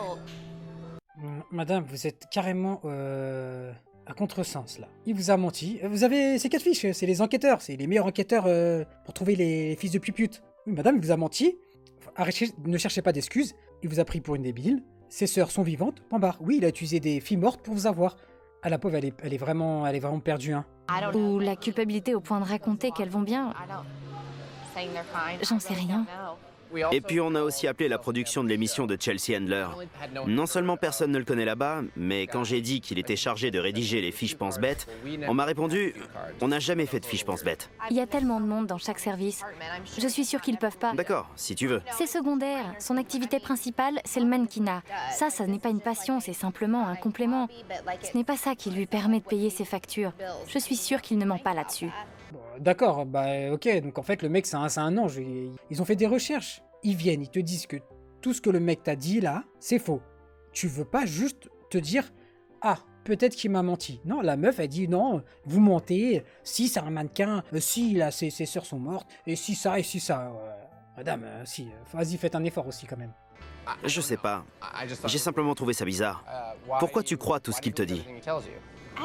Madame, vous êtes carrément à contresens là. Il vous a menti. Vous avez ces Catfish, c'est les enquêteurs, c'est les meilleurs enquêteurs pour trouver les fils de pupute. Oui, madame, il vous a menti. Arrêtez, ne cherchez pas d'excuses. Il vous a pris pour une débile. Ses sœurs sont vivantes. Pambar, oui, il a utilisé des filles mortes pour vous avoir. Ah, la pauvre, elle est vraiment perdue, hein. Ou la culpabilité au point de raconter qu'elles vont bien. J'en sais rien. Et puis on a aussi appelé la production de l'émission de Chelsea Handler. Non seulement personne ne le connaît là-bas, mais quand j'ai dit qu'il était chargé de rédiger les fiches pense-bêtes, on m'a répondu « On n'a jamais fait de fiches pense-bêtes ». Il y a tellement de monde dans chaque service. Je suis sûre qu'ils peuvent pas. D'accord, si tu veux. C'est secondaire. Son activité principale, c'est le mannequinat. Ça n'est pas une passion, c'est simplement un complément. Ce n'est pas ça qui lui permet de payer ses factures. Je suis sûre qu'il ne ment pas là-dessus. Bon, d'accord, bah ok, donc en fait le mec c'est un ange. Ils ont fait des recherches. Ils viennent, ils te disent que tout ce que le mec t'a dit là, c'est faux. Tu veux pas juste te dire « Ah, peut-être qu'il m'a menti ». Non, la meuf elle dit « Non, vous mentez, si c'est un mannequin, si là ses sœurs sont mortes, et si ça, et si ça. Madame, si, vas-y faites un effort aussi quand même. » Je sais pas. J'ai simplement trouvé ça bizarre. Pourquoi tu crois tout ce qu'il te dit?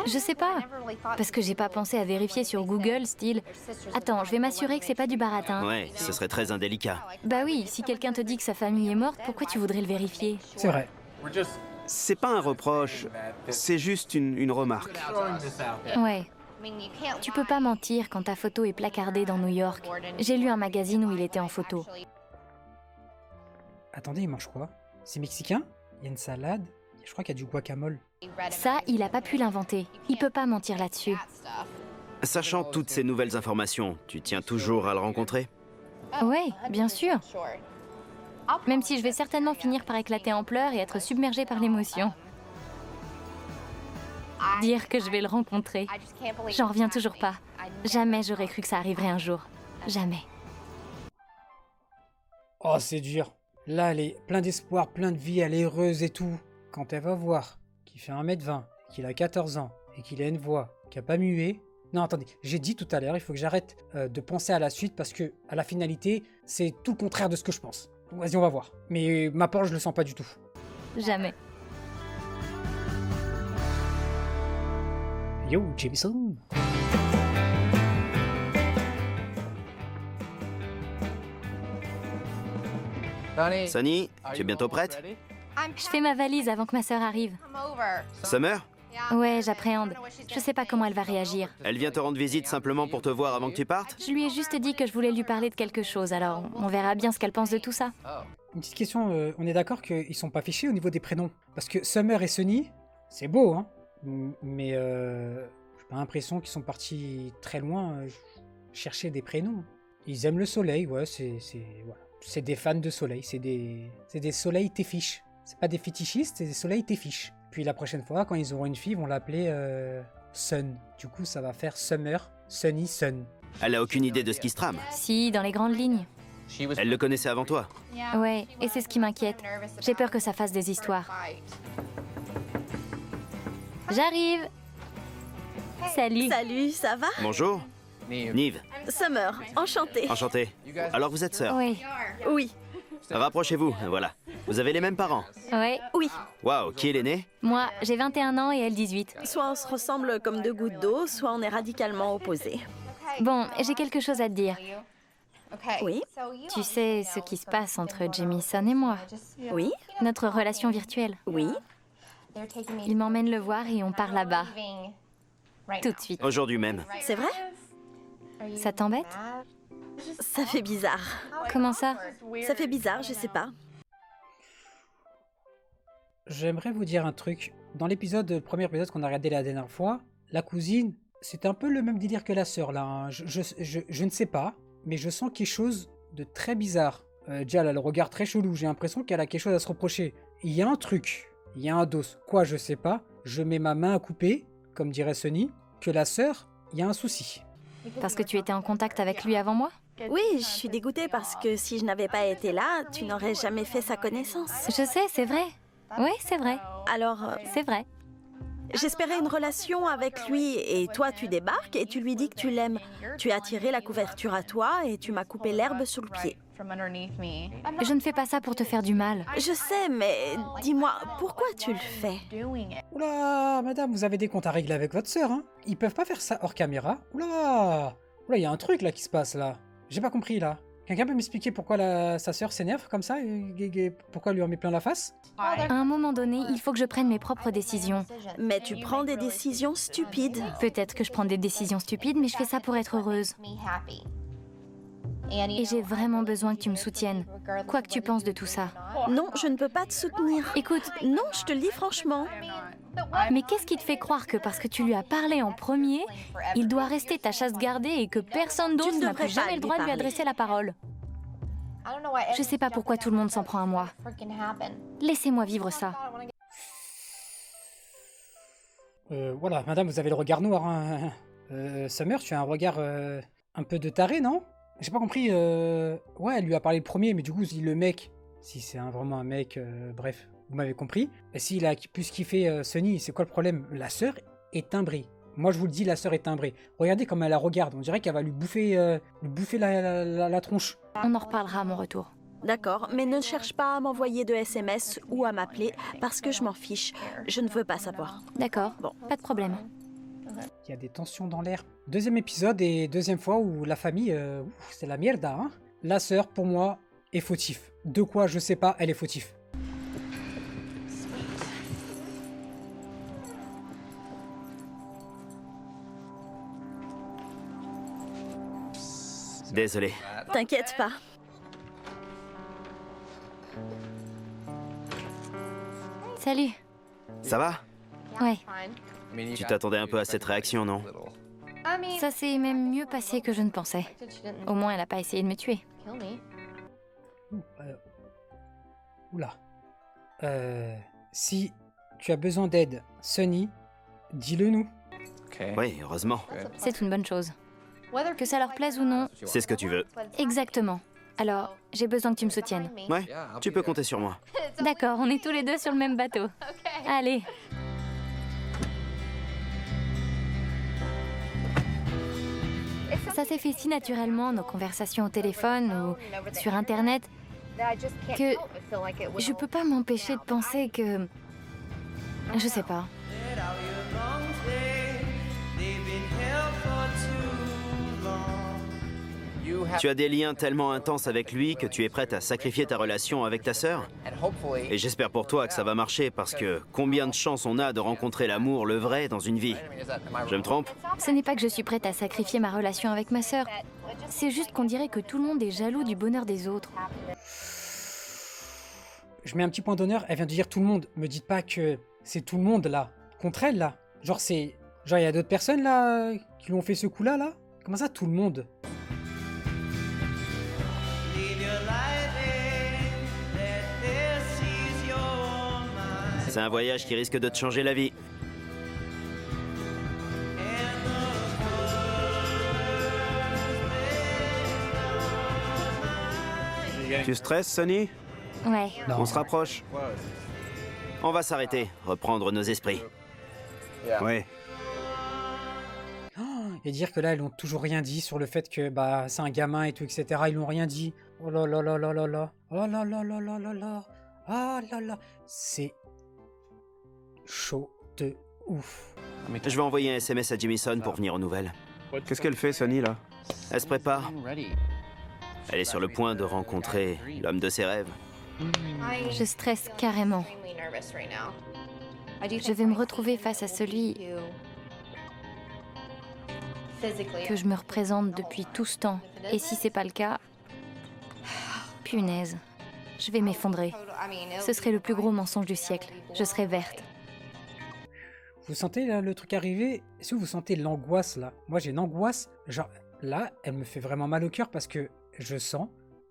Je sais pas. Parce que j'ai pas pensé à vérifier sur Google, style... Attends, je vais m'assurer que c'est pas du baratin. Ouais, ce serait très indélicat. Bah oui, si quelqu'un te dit que sa famille est morte, pourquoi tu voudrais le vérifier? C'est vrai. C'est pas un reproche, c'est juste une remarque. Ouais. Tu peux pas mentir quand ta photo est placardée dans New York. J'ai lu un magazine où il était en photo. Attendez, il mange quoi? C'est mexicain? Il y a une salade? Je crois qu'il y a du guacamole. Ça, il a pas pu l'inventer. Il peut pas mentir là-dessus. Sachant toutes ces nouvelles informations, tu tiens toujours à le rencontrer? Ouais, bien sûr. Même si je vais certainement finir par éclater en pleurs et être submergée par l'émotion. Dire que je vais le rencontrer. J'en reviens toujours pas. Jamais j'aurais cru que ça arriverait un jour. Jamais. Oh, c'est dur. Là, elle est plein d'espoir, plein de vie, elle est heureuse et tout. Quand elle va voir qu'il fait 1m20, qu'il a 14 ans, et qu'il a une voix, qui a pas mué... Non, attendez, j'ai dit tout à l'heure, il faut que j'arrête de penser à la suite, parce que à la finalité, c'est tout le contraire de ce que je pense. Vas-y, on va voir. Mais ma part, je le sens pas du tout. Jamais. Yo, Jameson. Sunny, tu es bientôt prête? Je fais ma valise avant que ma sœur arrive. Summer? Ouais, j'appréhende. Je sais pas comment elle va réagir. Elle vient te rendre visite simplement pour te voir avant que tu partes? Je lui ai juste dit que je voulais lui parler de quelque chose, alors on verra bien ce qu'elle pense de tout ça. Une petite question, on est d'accord qu'ils sont pas fichés au niveau des prénoms? Parce que Summer et Sunny, c'est beau, hein? Mais j'ai pas l'impression qu'ils sont partis très loin chercher des prénoms. Ils aiment le soleil, ouais, voilà. C'est des fans de soleil, c'est des soleils téfiches. C'est pas des fétichistes, c'est des soleils téfiches. Puis la prochaine fois, quand ils auront une fille, ils vont l'appeler Sun. Du coup, ça va faire Summer, Sunny, Sun. Elle a aucune idée de ce qui se trame. Si, dans les grandes lignes. Elle le connaissait avant toi. Ouais, et c'est ce qui m'inquiète. J'ai peur que ça fasse des histoires. J'arrive. Salut. Salut, ça va? Bonjour. Nive. Summer, enchantée. Enchanté. Alors vous êtes sœurs? Oui. Oui, Rapprochez-vous, voilà. Vous avez les mêmes parents? Ouais. oui. Waouh, qui est l'aîné? Moi, j'ai 21 ans et elle 18. Soit on se ressemble comme deux gouttes d'eau, soit on est radicalement opposés. Bon, j'ai quelque chose à te dire. Oui, Tu sais ce qui se passe entre Jamison et moi? oui, Notre relation virtuelle. oui. Il m'emmène le voir et on part là-bas. Tout de suite. Aujourd'hui même. C'est vrai? Ça t'embête? Ça fait bizarre. Comment ça? Ça fait bizarre, je sais pas. J'aimerais vous dire un truc. Dans le premier épisode qu'on a regardé la dernière fois, la cousine, c'est un peu le même délire que la sœur là. Hein. Je ne sais pas, mais je sens quelque chose de très bizarre. Déjà, elle a le regard très chelou. J'ai l'impression qu'elle a quelque chose à se reprocher. Il y a un truc, il y a un dos. Quoi, je sais pas. Je mets ma main à couper, comme dirait Sunny, que la sœur, il y a un souci. Parce que tu étais en contact avec lui avant moi? Oui, je suis dégoûtée parce que si je n'avais pas été là, tu n'aurais jamais fait sa connaissance. Je sais, c'est vrai. Oui, c'est vrai. Alors, C'est vrai. j'espérais une relation avec lui et toi tu débarques et tu lui dis que tu l'aimes. Tu as tiré la couverture à toi et tu m'as coupé l'herbe sous le pied. Je ne fais pas ça pour te faire du mal. Je sais, mais dis-moi, pourquoi tu le fais? Oula, madame, vous avez des comptes à régler avec votre sœur, hein? Ils peuvent pas faire ça hors caméra? Oula, il y a un truc là qui se passe là. J'ai pas compris là. Quelqu'un peut m'expliquer pourquoi sa sœur s'énerve comme ça et pourquoi elle lui en met plein la face? À un moment donné, il faut que je prenne mes propres décisions. Mais tu prends des décisions stupides. Peut-être que je prends des décisions stupides, mais je fais ça pour être heureuse. Et j'ai vraiment besoin que tu me soutiennes, quoi que tu penses de tout ça. Non, je ne peux pas te soutenir. Écoute, Non, je te le dis franchement. mais qu'est-ce qui te fait croire que parce que tu lui as parlé en premier, il doit rester ta chasse gardée et que personne d'autre n'a devrais plus pas jamais le lui droit de lui parler. adresser la parole? Je sais pas pourquoi tout le monde s'en prend à moi. Laissez-moi vivre ça. Voilà, madame, vous avez le regard noir. Hein. Summer, tu as un regard un peu de taré, non? J'ai pas compris. Ouais, elle lui a parlé le premier, mais du coup, si le mec, si c'est vraiment un mec, bref, vous m'avez compris. Et s'il a plus kiffé Sunny, c'est quoi le problème? La sœur est timbrée. Moi, je vous le dis, la sœur est timbrée. Regardez comme elle la regarde. On dirait qu'elle va lui bouffer la tronche. On en reparlera à mon retour. D'accord, mais ne cherche pas à m'envoyer de SMS ou à m'appeler parce que je m'en fiche. Je ne veux pas savoir. D'accord, Bon. pas de problème. Il y a des tensions dans l'air. Deuxième épisode et deuxième fois où la famille, c'est la mierda. Hein. La sœur, pour moi, est fautif. De quoi, je sais pas, elle est fautif. Désolé. T'inquiète pas. Salut. Ça va? Ouais, Tu t'attendais un peu à cette réaction, non? ça s'est même mieux passé que je ne pensais. Au moins, elle a pas essayé de me tuer. Oula. Si tu as besoin d'aide, Sunny, dis-le nous. Oui, heureusement. C'est une bonne chose. Que ça leur plaise ou non, C'est ce que tu veux. exactement. Alors, j'ai besoin que tu me soutiennes. Ouais, tu peux compter sur moi. D'accord, on est tous les deux sur le même bateau. Allez. Ça s'est fait si naturellement, nos conversations au téléphone ou sur Internet, que je peux pas m'empêcher de penser que... Je sais pas. Tu as des liens tellement intenses avec lui que tu es prête à sacrifier ta relation avec ta sœur? Et j'espère pour toi que ça va marcher parce que combien de chances on a de rencontrer l'amour, le vrai, dans une vie? Je me trompe? Ce n'est pas que je suis prête à sacrifier ma relation avec ma sœur. C'est juste qu'on dirait que tout le monde est jaloux du bonheur des autres. Je mets un petit point d'honneur, elle vient de dire tout le monde. Me dites pas que c'est tout le monde là, contre elle là. Genre il y a d'autres personnes là qui lui ont fait ce coup là? Comment ça tout le monde? C'est un voyage qui risque de te changer la vie. Tu stresses, Sunny? Ouais. On se rapproche. On va s'arrêter, reprendre nos esprits. Ouais. Et dire que là, ils n'ont toujours rien dit sur le fait que bah c'est un gamin et tout, etc. Ils n'ont rien dit. Oh là là là là là là. Oh là là là là là là. Ah là là. C'est chaud de ouf. Je vais envoyer un SMS à Jamison pour venir aux nouvelles. Qu'est-ce qu'elle fait, Sunny, là? Elle se prépare. Elle est sur le point de rencontrer l'homme de ses rêves. Je stresse carrément. Je vais me retrouver face à celui que je me représente depuis tout ce temps. Et si c'est pas le cas, punaise, je vais m'effondrer. Ce serait le plus gros mensonge du siècle. Je serai verte. Vous sentez là, le truc arriver? Est-ce que vous sentez l'angoisse là? Moi j'ai une angoisse, genre là, elle me fait vraiment mal au cœur parce que je sens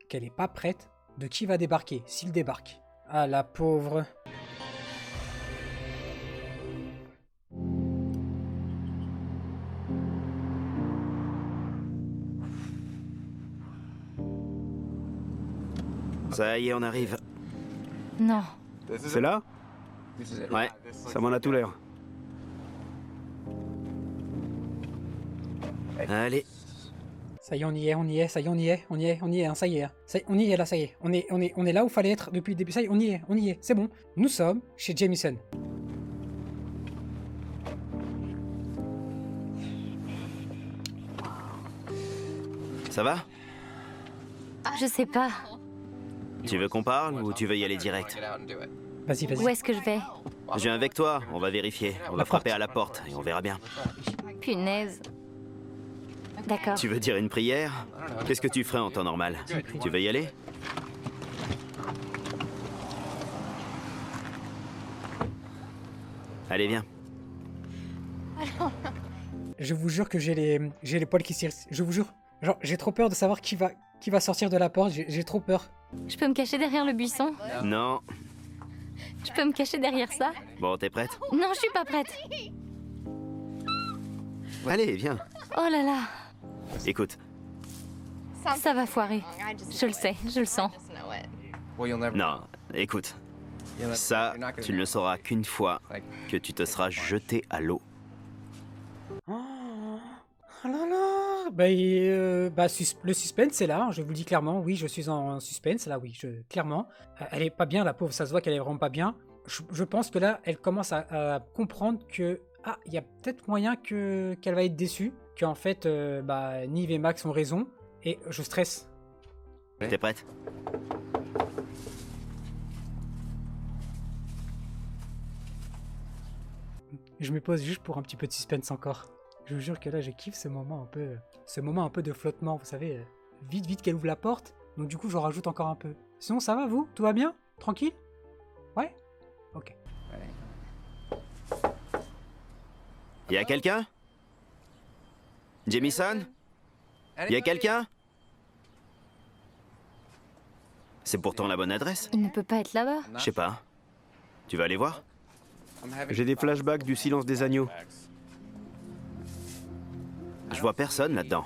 qu'elle est pas prête de qui va débarquer, s'il débarque. Ah la pauvre. Ça y est, on arrive. Non. C'est là? Ouais. Ça m'en a tout l'air. Allez. Ça y est, on y est, on y est, ça y est, on y est, on y est, on y est, hein, ça y est, hein. On y est là, ça y est. On est là où fallait être depuis le début. Ça y est, on y est, c'est bon. Nous sommes chez Jamison. Ça va? Je sais pas. Tu veux qu'on parle ou tu veux y aller direct? Vas-y, vas-y. Où est-ce que je vais? Je viens avec toi, on va vérifier. On va frapper à la porte et on verra bien. Punaise. D'accord. Tu veux dire une prière? Qu'est-ce que tu ferais en temps normal? Tu veux y aller? Allez, viens. Je vous jure que j'ai les poils qui s'irrissent. Je vous jure. Genre, j'ai trop peur de savoir qui va sortir de la porte. J'ai trop peur. Je peux me cacher derrière le buisson? Non. Je peux me cacher derrière ça? Bon, t'es prête? Non, je suis pas prête. Allez, viens. Oh là là. Écoute. Ça va foirer. Je le sais, je le sens. Non, écoute. Ça, tu ne le sauras qu'une fois que tu te seras jeté à l'eau. Oh là là. Le suspense, c'est là. Je vous le dis clairement. Oui, je suis en suspense. Là, oui, clairement. Elle est pas bien, la pauvre. Ça se voit qu'elle est vraiment pas bien. Je pense que là, elle commence à comprendre que... Ah, il y a peut-être moyen qu'elle va être déçue. Qu'en fait, Nive et Max ont raison. Et je stresse. T'es prête? Je me pose juste pour un petit peu de suspense encore. Je vous jure que là, je kiffe ce moment un peu de flottement, vous savez. Vite qu'elle ouvre la porte. Donc du coup, j'en rajoute encore un peu. Sinon, ça va, vous? Tout va bien? Tranquille? Ouais? Ok. Y a quelqu'un? Jamison? Y a quelqu'un? C'est pourtant la bonne adresse. Il ne peut pas être là-bas. Je sais pas. Tu vas aller voir? J'ai des flashbacks du silence des agneaux. Je vois personne là-dedans.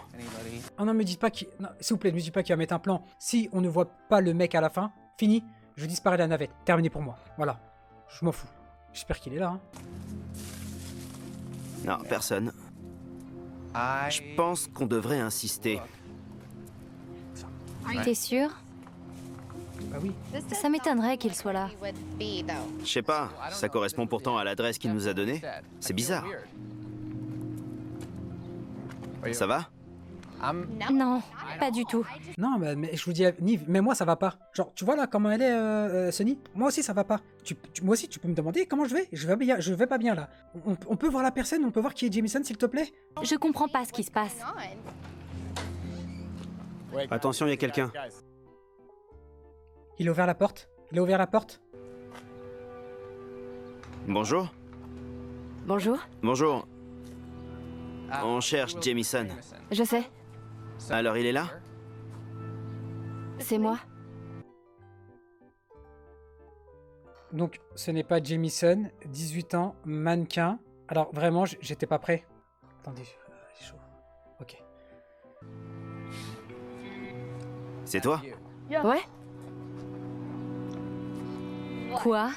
Oh non, me dites pas qu'il... Non, s'il vous plaît, ne me dites pas qu'il va mettre un plan. Si on ne voit pas le mec à la fin, fini, je disparais de la navette. Terminé pour moi. Voilà. Je m'en fous. J'espère qu'il est là. Hein. Non, personne. Je pense qu'on devrait insister. T'es sûr? Bah oui. Ça m'étonnerait qu'il soit là. Je sais pas, ça correspond pourtant à l'adresse qu'il nous a donnée. C'est bizarre. Ça va? Non, pas du tout. Non, mais je vous dis, Nive, mais moi ça va pas. Genre, tu vois là comment elle est, Sunny? Moi aussi ça va pas. Moi aussi, tu peux me demander comment je vais? Je vais pas bien là. On peut voir la personne, on peut voir qui est Jamison, s'il te plaît? Je comprends pas ce qui se passe. Attention, il y a quelqu'un. Il a ouvert la porte? Il a ouvert la porte? Bonjour. Bonjour. Bonjour. On cherche Jamison. Je sais, Alors il est là? c'est moi. Donc, ce n'est pas Jamison, 18 ans, mannequin. Alors, vraiment, j'étais pas prêt. Attendez, c'est chaud. Ok. C'est toi? Ouais? Quoi?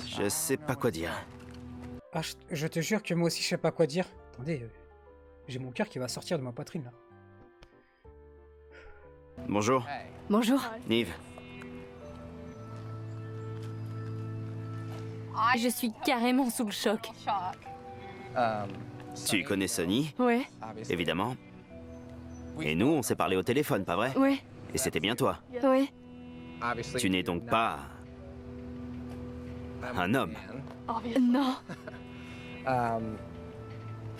Je sais pas quoi dire. Ah, je te jure que moi aussi, je sais pas quoi dire. Attendez, j'ai mon cœur qui va sortir de ma poitrine, là. Bonjour, Bonjour. Nive. Je suis carrément sous le choc. Tu connais Sonny, Ouais, évidemment. Et nous, on s'est parlé au téléphone, pas vrai? ouais, Et c'était bien toi. ouais. Tu n'es donc pas... un homme. Non,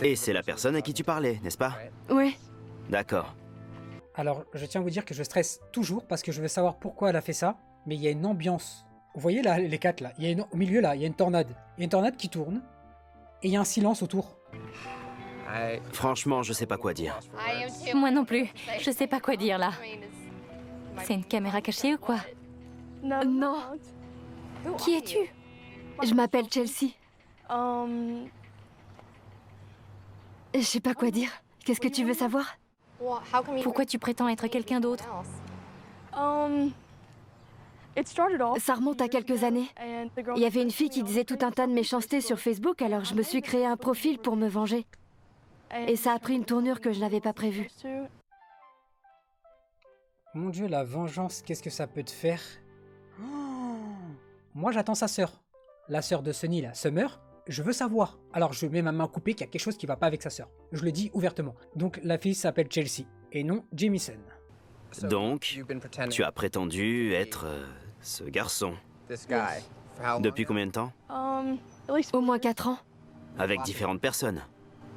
Et c'est la personne à qui tu parlais, n'est-ce pas? ouais. D'accord. Alors, je tiens à vous dire que je stresse toujours parce que je veux savoir pourquoi elle a fait ça. Mais il y a une ambiance. Vous voyez là, les quatre là, au milieu là, il y a une tornade. Il y a une tornade qui tourne. Et il y a un silence autour. Franchement, je sais pas quoi dire. Moi non plus. Je sais pas quoi dire là. C'est une caméra cachée ou quoi? Non. Qui es-tu? Je m'appelle Chelsea. Je sais pas quoi dire. Qu'est-ce que tu veux savoir? Pourquoi tu prétends être quelqu'un d'autre? Ça remonte à quelques années. Il y avait une fille qui disait tout un tas de méchancetés sur Facebook, alors je me suis créé un profil pour me venger. Et ça a pris une tournure que je n'avais pas prévue. Mon Dieu, la vengeance, qu'est-ce que ça peut te faire? Oh, moi, j'attends sa sœur. La sœur de Sunny, là, Summer. Je veux savoir. Alors, je mets ma main coupée qu'il y a quelque chose qui va pas avec sa sœur. Je le dis ouvertement. Donc, la fille s'appelle Chelsea, et non Jamison. Donc, tu as prétendu être ce garçon. Depuis combien de temps? Au moins 4 ans. Avec différentes personnes.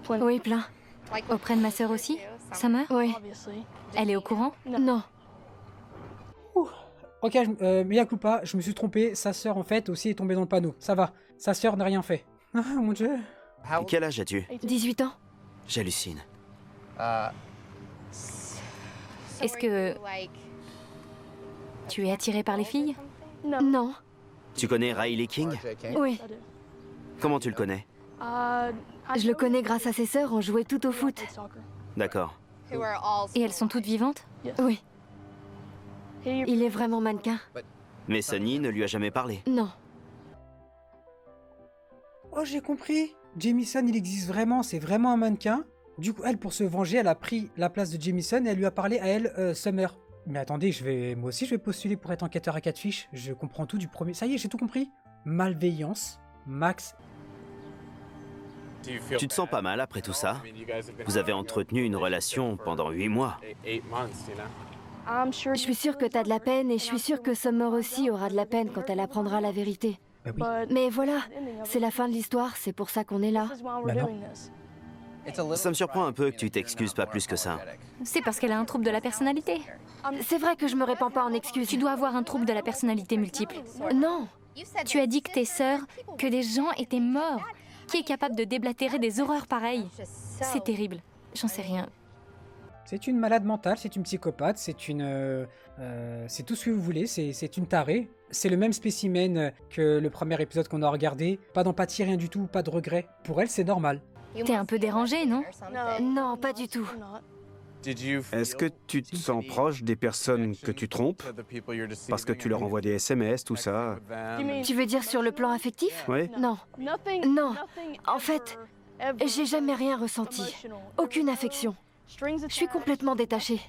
Oui, plein. Auprès de ma sœur aussi, Summer? Oui. Elle est au courant? Non. Ok, mea culpa, je me suis trompé. Sa sœur, en fait, aussi est tombée dans le panneau. Ça va. Sa sœur n'a rien fait. Ah, mon Dieu. Quel âge as-tu? 18 ans. J'hallucine. Est-ce que tu es attiré par les filles? Non. Tu connais Riley King? Oui. Comment tu le connais? Je le connais grâce à ses sœurs, on jouait tout au foot. D'accord. Et elles sont toutes vivantes? Oui. Il est vraiment mannequin. Mais Sunny ne lui a jamais parlé. Non. Oh, j'ai compris. Jamison, il existe vraiment. C'est vraiment un mannequin. Du coup, elle, pour se venger, elle a pris la place de Jamison et elle lui a parlé à elle, Summer. Mais attendez, moi aussi, je vais postuler pour être enquêteur à 4 fiches. Je comprends tout du premier. Ça y est, j'ai tout compris. Malveillance, Max. Tu te sens pas mal après tout ça? Vous avez entretenu une relation pendant 8 mois. Je suis sûre que t'as de la peine et je suis sûre que Summer aussi aura de la peine quand elle apprendra la vérité. Bah oui. Mais voilà, c'est la fin de l'histoire, c'est pour ça qu'on est là. Bah non. Ça me surprend un peu que tu t'excuses pas plus que ça. C'est parce qu'elle a un trouble de la personnalité. C'est vrai que je me répands pas en excuses. Tu dois avoir un trouble de la personnalité multiple. Non. Tu as dit que tes sœurs, que des gens étaient morts. Qui est capable de déblatérer des horreurs pareilles? C'est terrible. J'en sais rien. C'est une malade mentale, c'est une psychopathe, c'est tout ce que vous voulez, c'est une tarée. C'est le même spécimen que le premier épisode qu'on a regardé. Pas d'empathie, rien du tout, pas de regret. Pour elle, c'est normal. T'es un peu dérangé, non? Non, pas du tout. Est-ce que tu te sens proche des personnes que tu trompes? Parce que tu leur envoies des SMS, tout ça. Tu veux dire sur le plan affectif? Oui. Non. Non. En fait, j'ai jamais rien ressenti. Aucune affection. Je suis complètement détachée.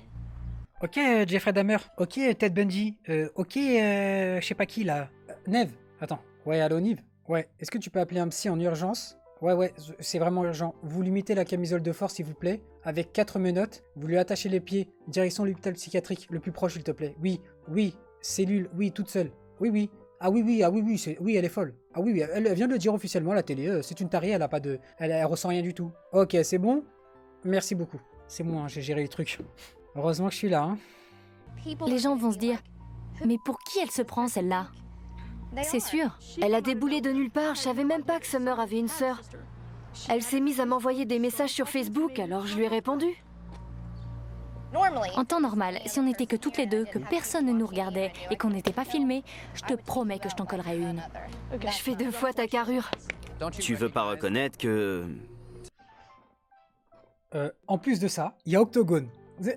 Ok, Jeffrey Dahmer. Ok, Ted Bundy. Ok, je sais pas qui là. Neve. Attends. Ouais, allô, Nive. Ouais, est-ce que tu peux appeler un psy en urgence? Ouais, c'est vraiment urgent. Vous lui mettez la camisole de force, s'il vous plaît, avec 4 menottes. Vous lui attachez les pieds. Direction l'hôpital psychiatrique le plus proche, s'il te plaît. Oui, cellule, oui, toute seule. Oui. Ah oui, elle est folle. Ah oui, elle vient de le dire officiellement à la télé. C'est une tarée, elle a pas de... Elle ressent rien du tout. Ok, c'est bon? Merci beaucoup. C'est moi, hein, j'ai géré les trucs. Heureusement que je suis là, hein. Les gens vont se dire, mais pour qui elle se prend celle-là? C'est sûr. Elle a déboulé de nulle part, je savais même pas que Summer avait une sœur. Elle s'est mise à m'envoyer des messages sur Facebook, alors je lui ai répondu. En temps normal, si on n'était que toutes les deux, que personne ne nous regardait et qu'on n'était pas filmés, je te promets que je t'en collerais une. Je fais 2 fois ta carrure. Tu veux pas reconnaître que... En plus de ça, il y a Octogone.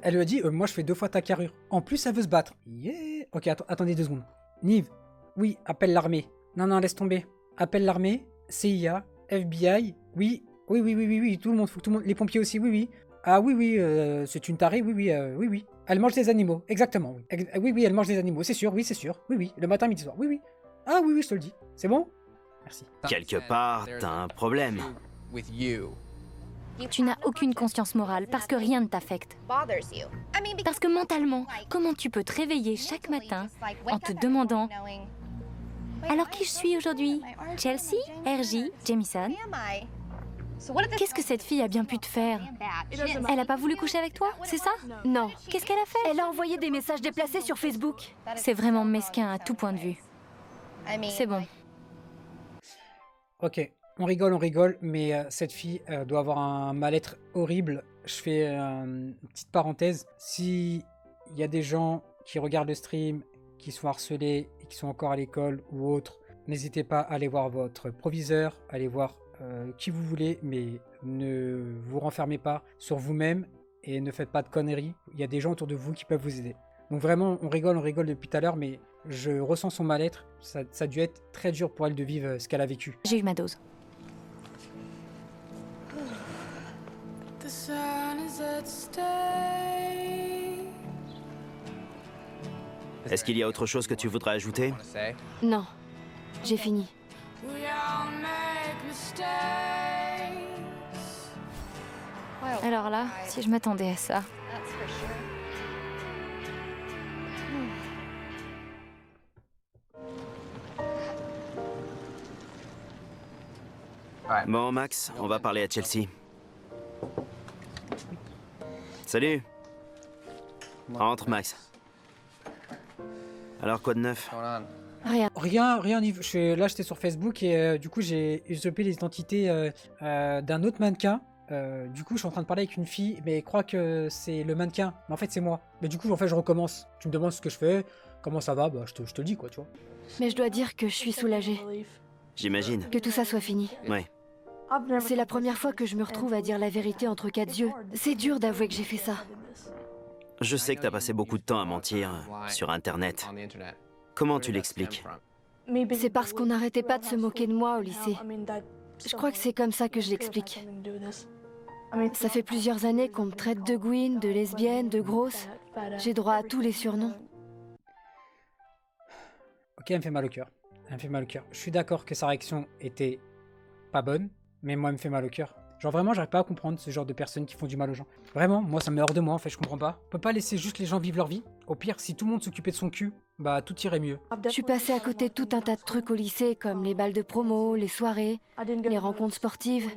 Elle lui a dit, moi je fais 2 fois ta carrure. En plus, elle veut se battre. Yeah. Ok, attendez 2 secondes. Nive, oui, appelle l'armée. Non, laisse tomber. Appelle l'armée, CIA, FBI, oui, tout le monde, les pompiers aussi, oui. Ah oui, c'est une tarée, oui. Elle mange des animaux, exactement, oui. Oui, elle mange des animaux, c'est sûr, oui. Le matin, midi, soir, oui. Ah oui, je te le dis. C'est bon? Merci. Quelque part, t'as un problème. Tu n'as aucune conscience morale parce que rien ne t'affecte. Parce que mentalement, comment tu peux te réveiller chaque matin en te demandant « Alors qui je suis aujourd'hui? Chelsea? RJ? Jamison? Qu'est-ce que cette fille a bien pu te faire? Elle a pas voulu coucher avec toi, c'est ça? Non. Qu'est-ce qu'elle a fait? Elle a envoyé des messages déplacés sur Facebook. C'est vraiment mesquin à tout point de vue. C'est bon. Ok, on rigole, mais cette fille doit avoir un mal-être horrible. Je fais une petite parenthèse. Si il y a des gens qui regardent le stream, qui sont harcelés et qui sont encore à l'école ou autre, n'hésitez pas à aller voir votre proviseur, allez voir qui vous voulez, mais ne vous renfermez pas sur vous-même et ne faites pas de conneries. Il y a des gens autour de vous qui peuvent vous aider. Donc vraiment, on rigole depuis tout à l'heure, mais je ressens son mal-être. Ça a dû être très dur pour elle de vivre ce qu'elle a vécu. J'ai eu ma dose. Est-ce qu'il y a autre chose que tu voudrais ajouter? Non, j'ai fini. Alors là, si je m'attendais à ça... Bon, Max, on va parler à Chelsea. Salut. Entre, Max. Alors, quoi de neuf? Rien. Là, j'étais sur Facebook et du coup, j'ai usurpé les identités d'un autre mannequin. Du coup, je suis en train de parler avec une fille, mais elle croit que c'est le mannequin. Mais en fait, c'est moi. Mais du coup, en fait, je recommence. Tu me demandes ce que je fais, comment ça va, bah, je te le dis, quoi, tu vois. Mais je dois dire que je suis soulagée. J'imagine. Que tout ça soit fini. Ouais. C'est la première fois que je me retrouve à dire la vérité entre quatre yeux. C'est dur d'avouer que j'ai fait ça. Je sais que t'as passé beaucoup de temps à mentir sur Internet. Comment tu l'expliques? C'est parce qu'on n'arrêtait pas de se moquer de moi au lycée. Je crois que c'est comme ça que je l'explique. Ça fait plusieurs années qu'on me traite de gouine, de lesbienne, de grosse. J'ai droit à tous les surnoms. Ok, elle me fait mal au cœur. Je suis d'accord que sa réaction était pas bonne, mais moi, elle me fait mal au cœur. Genre vraiment, j'arrive pas à comprendre ce genre de personnes qui font du mal aux gens. Vraiment, moi, ça me met hors de moi, en fait, je comprends pas. On peut pas laisser juste les gens vivre leur vie. Au pire, si tout le monde s'occupait de son cul, bah tout irait mieux. Je suis passée à côté de tout un tas de trucs au lycée, comme les balles de promo, les soirées, les rencontres sportives.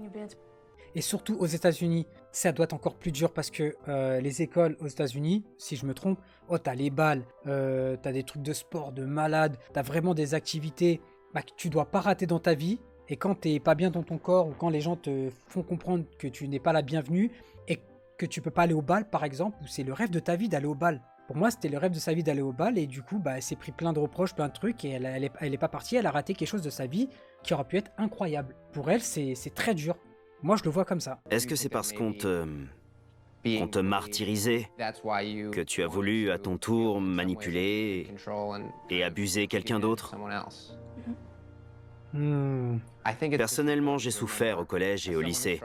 Et surtout aux États-Unis, ça doit être encore plus dur parce que les écoles aux États-Unis, si je me trompe, oh t'as les balles, t'as des trucs de sport, de malade, t'as vraiment des activités que tu dois pas rater dans ta vie. Et quand t'es pas bien dans ton corps ou quand les gens te font comprendre que tu n'es pas la bienvenue et que tu peux pas aller au bal par exemple, ou c'est le rêve de ta vie d'aller au bal. Pour moi, c'était le rêve de sa vie d'aller au bal et du coup, bah, elle s'est pris plein de reproches, plein de trucs et elle est pas partie, elle a raté quelque chose de sa vie qui aurait pu être incroyable. Pour elle, c'est très dur. Moi, je le vois comme ça. Est-ce que c'est parce qu'on te martyrisait que tu as voulu à ton tour manipuler et abuser quelqu'un d'autre? Personnellement, j'ai souffert au collège et au lycée.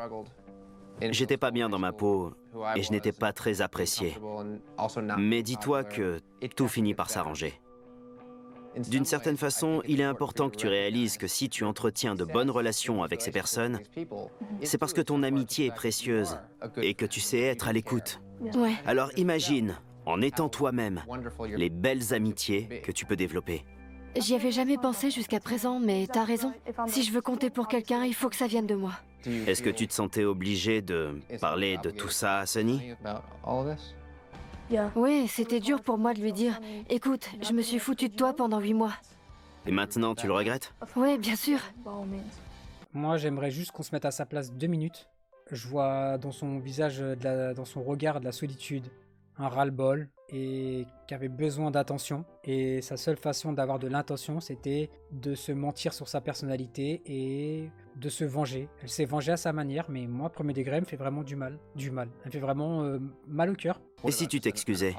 J'étais pas bien dans ma peau et je n'étais pas très apprécié. Mais dis-toi que tout finit par s'arranger. D'une certaine façon, il est important que tu réalises que si tu entretiens de bonnes relations avec ces personnes, c'est parce que ton amitié est précieuse et que tu sais être à l'écoute. Ouais. Alors imagine, en étant toi-même, les belles amitiés que tu peux développer. J'y avais jamais pensé jusqu'à présent, mais t'as raison. Si je veux compter pour quelqu'un, il faut que ça vienne de moi. Est-ce que tu te sentais obligé de parler de tout ça à Sunny? Oui, c'était dur pour moi de lui dire « Écoute, je me suis foutu de toi pendant 8 mois. Et maintenant, tu le regrettes? » Oui, bien sûr. Moi, j'aimerais juste qu'on se mette à sa place 2 minutes. Je vois dans son visage, dans son regard de la solitude, un ras-le-bol et qui avait besoin d'attention. Et sa seule façon d'avoir de l'intention, c'était de se mentir sur sa personnalité et de se venger. Elle s'est vengée à sa manière, mais moi, premier degré, elle me fait vraiment du mal. Elle me fait vraiment mal au cœur. Et si tu t'excusais?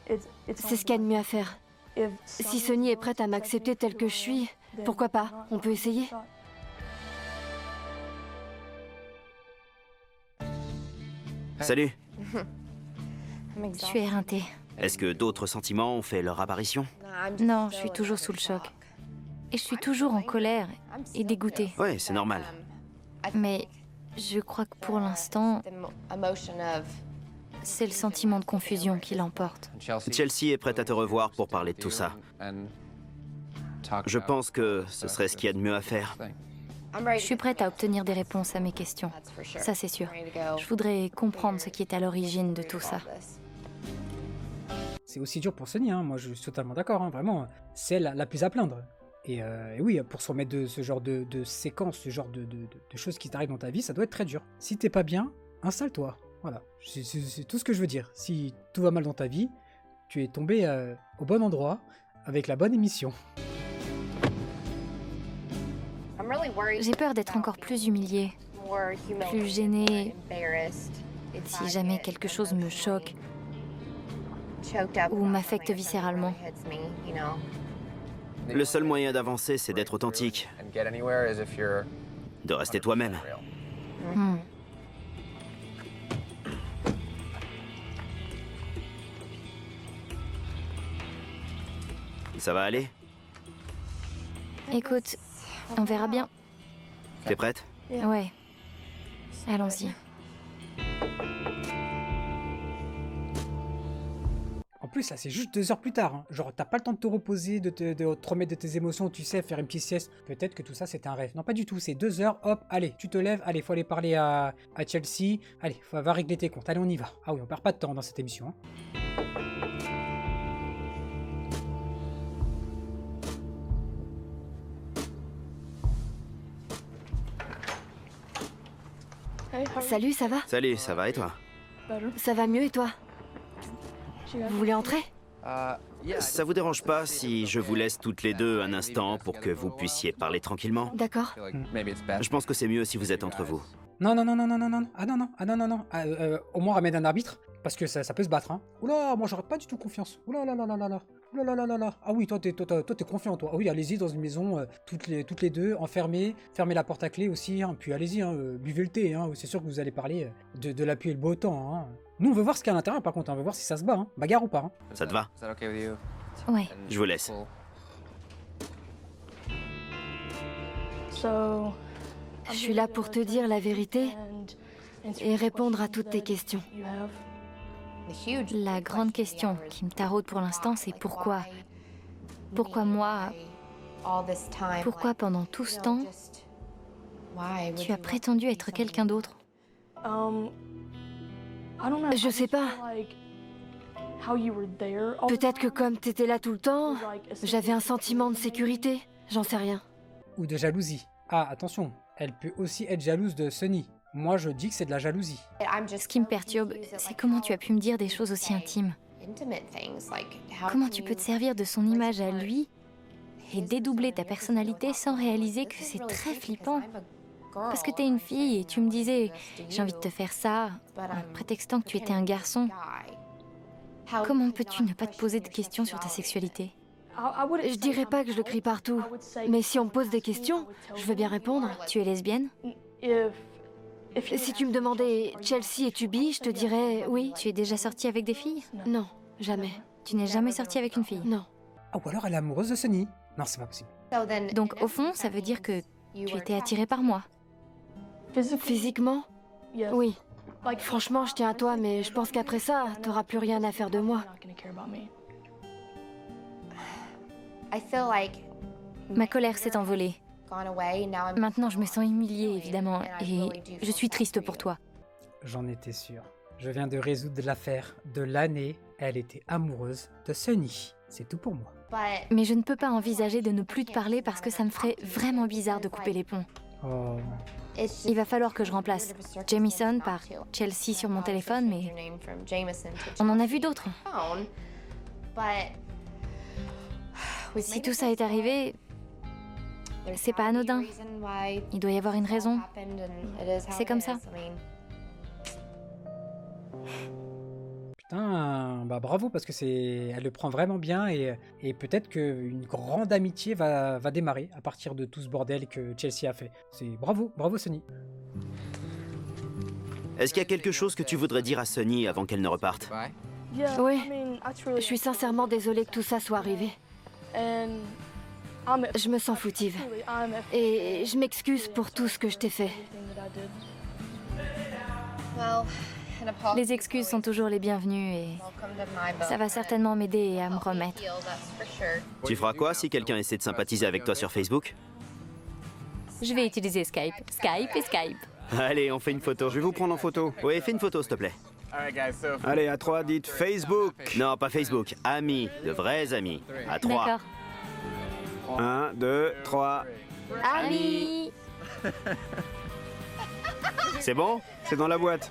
C'est ce qu'il y a de mieux à faire. Si Sunny est prête à m'accepter telle que je suis, pourquoi pas? On peut essayer. Salut. Je suis éreintée. Est-ce que d'autres sentiments ont fait leur apparition? Non, je suis toujours sous le choc. Et je suis toujours en colère et dégoûtée. Ouais, c'est normal. Mais je crois que pour l'instant, c'est le sentiment de confusion qui l'emporte. Chelsea est prête à te revoir pour parler de tout ça. Je pense que ce serait ce qu'il y a de mieux à faire. Je suis prête à obtenir des réponses à mes questions. Ça, c'est sûr. Je voudrais comprendre ce qui est à l'origine de tout ça. C'est aussi dur pour Sunny, hein. Moi je suis totalement d'accord, hein. Vraiment, c'est elle la plus à plaindre. Et oui, pour se remettre de ce genre de séquences, ce genre de choses qui t'arrivent dans ta vie, ça doit être très dur. Si t'es pas bien, installe-toi. Voilà, c'est tout ce que je veux dire. Si tout va mal dans ta vie, tu es tombé au bon endroit, avec la bonne émission. J'ai peur d'être encore plus humiliée, plus gênée, si jamais quelque chose me choque ou m'affecte viscéralement. Le seul moyen d'avancer, c'est d'être authentique, de rester toi-même. Ça va aller? Écoute, on verra bien. T'es prête? Ouais. Allons-y. plus, là, c'est juste 2 heures plus tard. Hein. Genre, t'as pas le temps de te reposer, de te remettre de tes émotions, tu sais, faire une petite sieste. Peut-être que tout ça, c'était un rêve. Non, pas du tout. C'est 2 heures, hop, allez, tu te lèves. Allez, faut aller parler à Chelsea. Allez, va régler tes comptes. Allez, on y va. Ah oui, on perd pas de temps dans cette émission. Hein. Salut, ça va? Salut, ça va et toi? Ça va mieux et toi? Vous voulez entrer? Ça vous dérange pas si je vous laisse toutes les deux un instant pour que vous puissiez parler tranquillement? D'accord. Je pense que c'est mieux si vous êtes entre vous. Non. Ah non. Au moins, ramène un arbitre. Parce que ça peut se battre, hein. Oula, moi j'aurais pas du tout confiance. Oula là là là là là. Oula là là là. Ah oui, toi t'es confiant, toi. Ah oui, allez-y dans une maison, toutes les deux, enfermées. Fermez la porte à clé aussi, hein. Puis allez-y, hein, buvez le thé, hein. C'est sûr que vous allez parler de la pluie et le beau temps, hein. Nous, on veut voir ce qu'il y a à l'intérieur, par contre. On veut voir si ça se bat, hein. Bagarre ou pas, hein. Ça te va? Ouais. Je vous laisse. Je suis là pour te dire la vérité et répondre à toutes tes questions. La grande question qui me taraude pour l'instant, c'est pourquoi? Pourquoi moi? Pourquoi pendant tout ce temps, tu as prétendu être quelqu'un d'autre? Je sais pas. Peut-être que comme t'étais là tout le temps, j'avais un sentiment de sécurité. J'en sais rien. Ou de jalousie. Ah, attention, elle peut aussi être jalouse de Sunny. Moi, je dis que c'est de la jalousie. Ce qui me perturbe, c'est comment tu as pu me dire des choses aussi intimes. Comment tu peux te servir de son image à lui et dédoubler ta personnalité sans réaliser que c'est très flippant. Parce que t'es une fille et tu me disais « j'ai envie de te faire ça » en prétextant que tu étais un garçon. Comment peux-tu ne pas te poser de questions sur ta sexualité? Je dirais pas que je le crie partout, mais si on me pose des questions, je veux bien répondre. Tu es lesbienne? Si tu me demandais Chelsea es-tu bi, je te dirais oui. Tu es déjà sortie avec des filles? Non, jamais. Tu n'es jamais sortie avec une fille? Non. Ah, ou alors elle est amoureuse de Sunny. Non, c'est pas possible. Donc au fond, ça veut dire que tu étais attirée par moi. Physiquement? Oui. Franchement, je tiens à toi, mais je pense qu'après ça, t'auras plus rien à faire de moi. Ma colère s'est envolée. Maintenant, je me sens humiliée, évidemment, et je suis triste pour toi. J'en étais sûr. Je viens de résoudre l'affaire de l'année. Elle était amoureuse de Sunny. C'est tout pour moi. Mais je ne peux pas envisager de ne plus te parler parce que ça me ferait vraiment bizarre de couper les ponts. Oh. Il va falloir que je remplace Jamison par Chelsea sur mon téléphone, mais on en a vu d'autres. Si tout ça est arrivé, c'est pas anodin. Il doit y avoir une raison. C'est comme ça. Putain, bah bravo parce que elle le prend vraiment bien et peut-être qu'une grande amitié va démarrer à partir de tout ce bordel que Chelsea a fait. C'est bravo Sunny. Est-ce qu'il y a quelque chose que tu voudrais dire à Sunny avant qu'elle ne reparte? Oui, je suis sincèrement désolée que tout ça soit arrivé. Je me sens foutive. Et je m'excuse pour tout ce que je t'ai fait. Les excuses sont toujours les bienvenues et ça va certainement m'aider à me remettre. Tu feras quoi si quelqu'un essaie de sympathiser avec toi sur Facebook? Je vais utiliser Skype. Skype et Skype. Allez, on fait une photo. Je vais vous prendre en photo. Oui, fais une photo, s'il te plaît. Allez, à 3, dites Facebook. Non, pas Facebook. Amis, de vrais amis. À 3. D'accord. 1, 2, 3. Amis! C'est bon? C'est dans la boîte.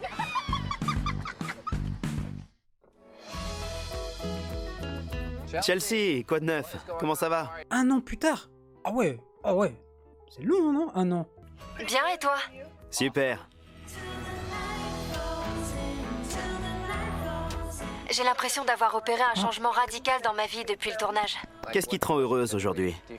Chelsea, quoi de neuf? Comment ça va? Un an plus tard? Ah ouais. C'est long, non? Un an. Bien, et toi? Super. J'ai l'impression d'avoir opéré un changement radical dans ma vie depuis le tournage. Qu'est-ce qui te rend heureuse aujourd'hui? Je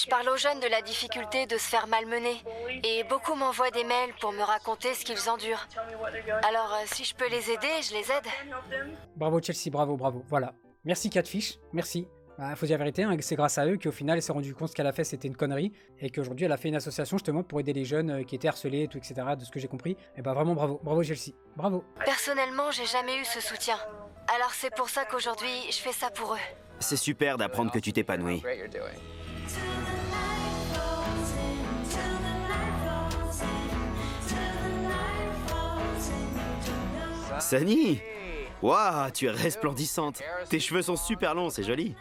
parle aux jeunes de la difficulté de se faire malmener. Et beaucoup m'envoient des mails pour me raconter ce qu'ils endurent. Alors, si je peux les aider, je les aide. Bravo Chelsea, bravo. Voilà. Merci Catfish, merci. Bah, faut dire la vérité, hein, c'est grâce à eux qu'au final elle s'est rendu compte ce qu'elle a fait c'était une connerie et qu'aujourd'hui elle a fait une association justement pour aider les jeunes qui étaient harcelés et tout, etc. De ce que j'ai compris. Et bah vraiment bravo Chelsea, bravo. Personnellement, j'ai jamais eu ce soutien. Alors c'est pour ça qu'aujourd'hui, je fais ça pour eux. C'est super d'apprendre que tu t'épanouis. Sunny! Waouh, tu es resplendissante. Tes cheveux sont super longs, c'est joli.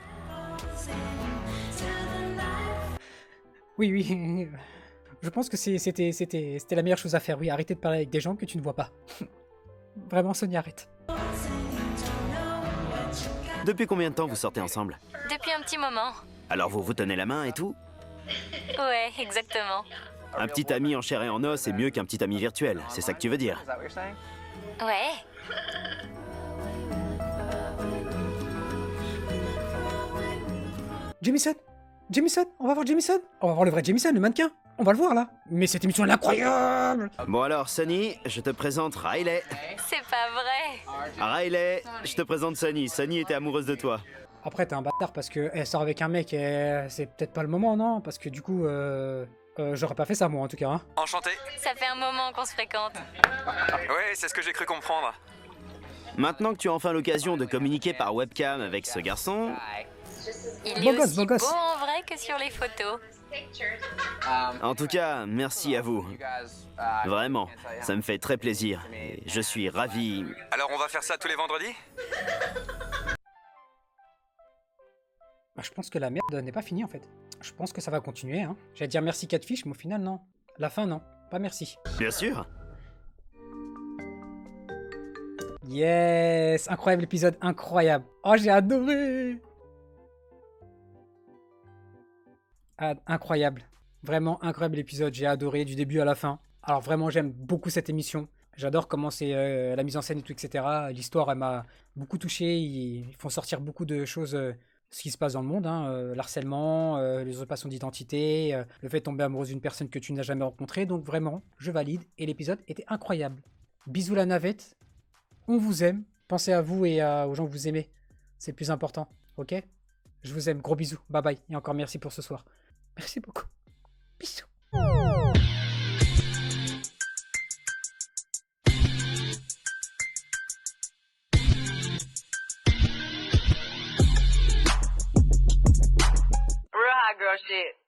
Oui, oui. Je pense que c'était la meilleure chose à faire. Oui, arrêtez de parler avec des gens que tu ne vois pas. Vraiment, Sonia, arrête. Depuis combien de temps vous sortez ensemble? Depuis un petit moment. Alors vous vous tenez la main et tout? Ouais, exactement. Un petit ami en chair et en os est mieux qu'un petit ami virtuel, c'est ça que tu veux dire? Ouais. Jamison! Jamison! On va voir Jamison! On va voir le vrai Jamison, le mannequin! On va le voir là! Mais cette émission elle est incroyable! Bon alors, Sunny, je te présente Riley. C'est pas vrai. Riley, je te présente Sunny. Sunny était amoureuse de toi. Après, t'es un bâtard parce que elle sort avec un mec et c'est peut-être pas le moment, non? Parce que du coup, j'aurais pas fait ça moi en tout cas. Hein. Enchanté. Ça fait un moment qu'on se fréquente. Ouais, c'est ce que j'ai cru comprendre. Maintenant que tu as enfin l'occasion de communiquer par webcam avec ce garçon, Il Beau est gosse, aussi beau gosse. beau en vrai que sur les photos. en tout cas, merci à vous. Vraiment, ça me fait très plaisir. Et je suis ravi. Alors on va faire ça tous les vendredis? Bah, je pense que la merde n'est pas finie en fait. Je pense que ça va continuer. Hein. J'allais dire merci Catfish, mais au final non. La fin non, pas merci. Bien sûr. Yes, incroyable épisode, incroyable. Oh j'ai adoré. Ah, incroyable, vraiment incroyable épisode. J'ai adoré du début à la fin. Alors vraiment j'aime beaucoup cette émission. J'adore comment c'est la mise en scène et tout, etc. L'histoire elle m'a beaucoup touché. Ils font sortir beaucoup de choses. Ce qui se passe dans le monde, hein, l'harcèlement, les usurpations d'identité, le fait de tomber amoureuse d'une personne que tu n'as jamais rencontrée. Donc vraiment, je valide. Et l'épisode était incroyable. Bisous la navette. On vous aime. Pensez à vous et aux gens que vous aimez. C'est le plus important. Ok? Je vous aime. Gros bisous. Bye bye. Et encore merci pour ce soir. Merci beaucoup. Bisous. Real hot girl shit.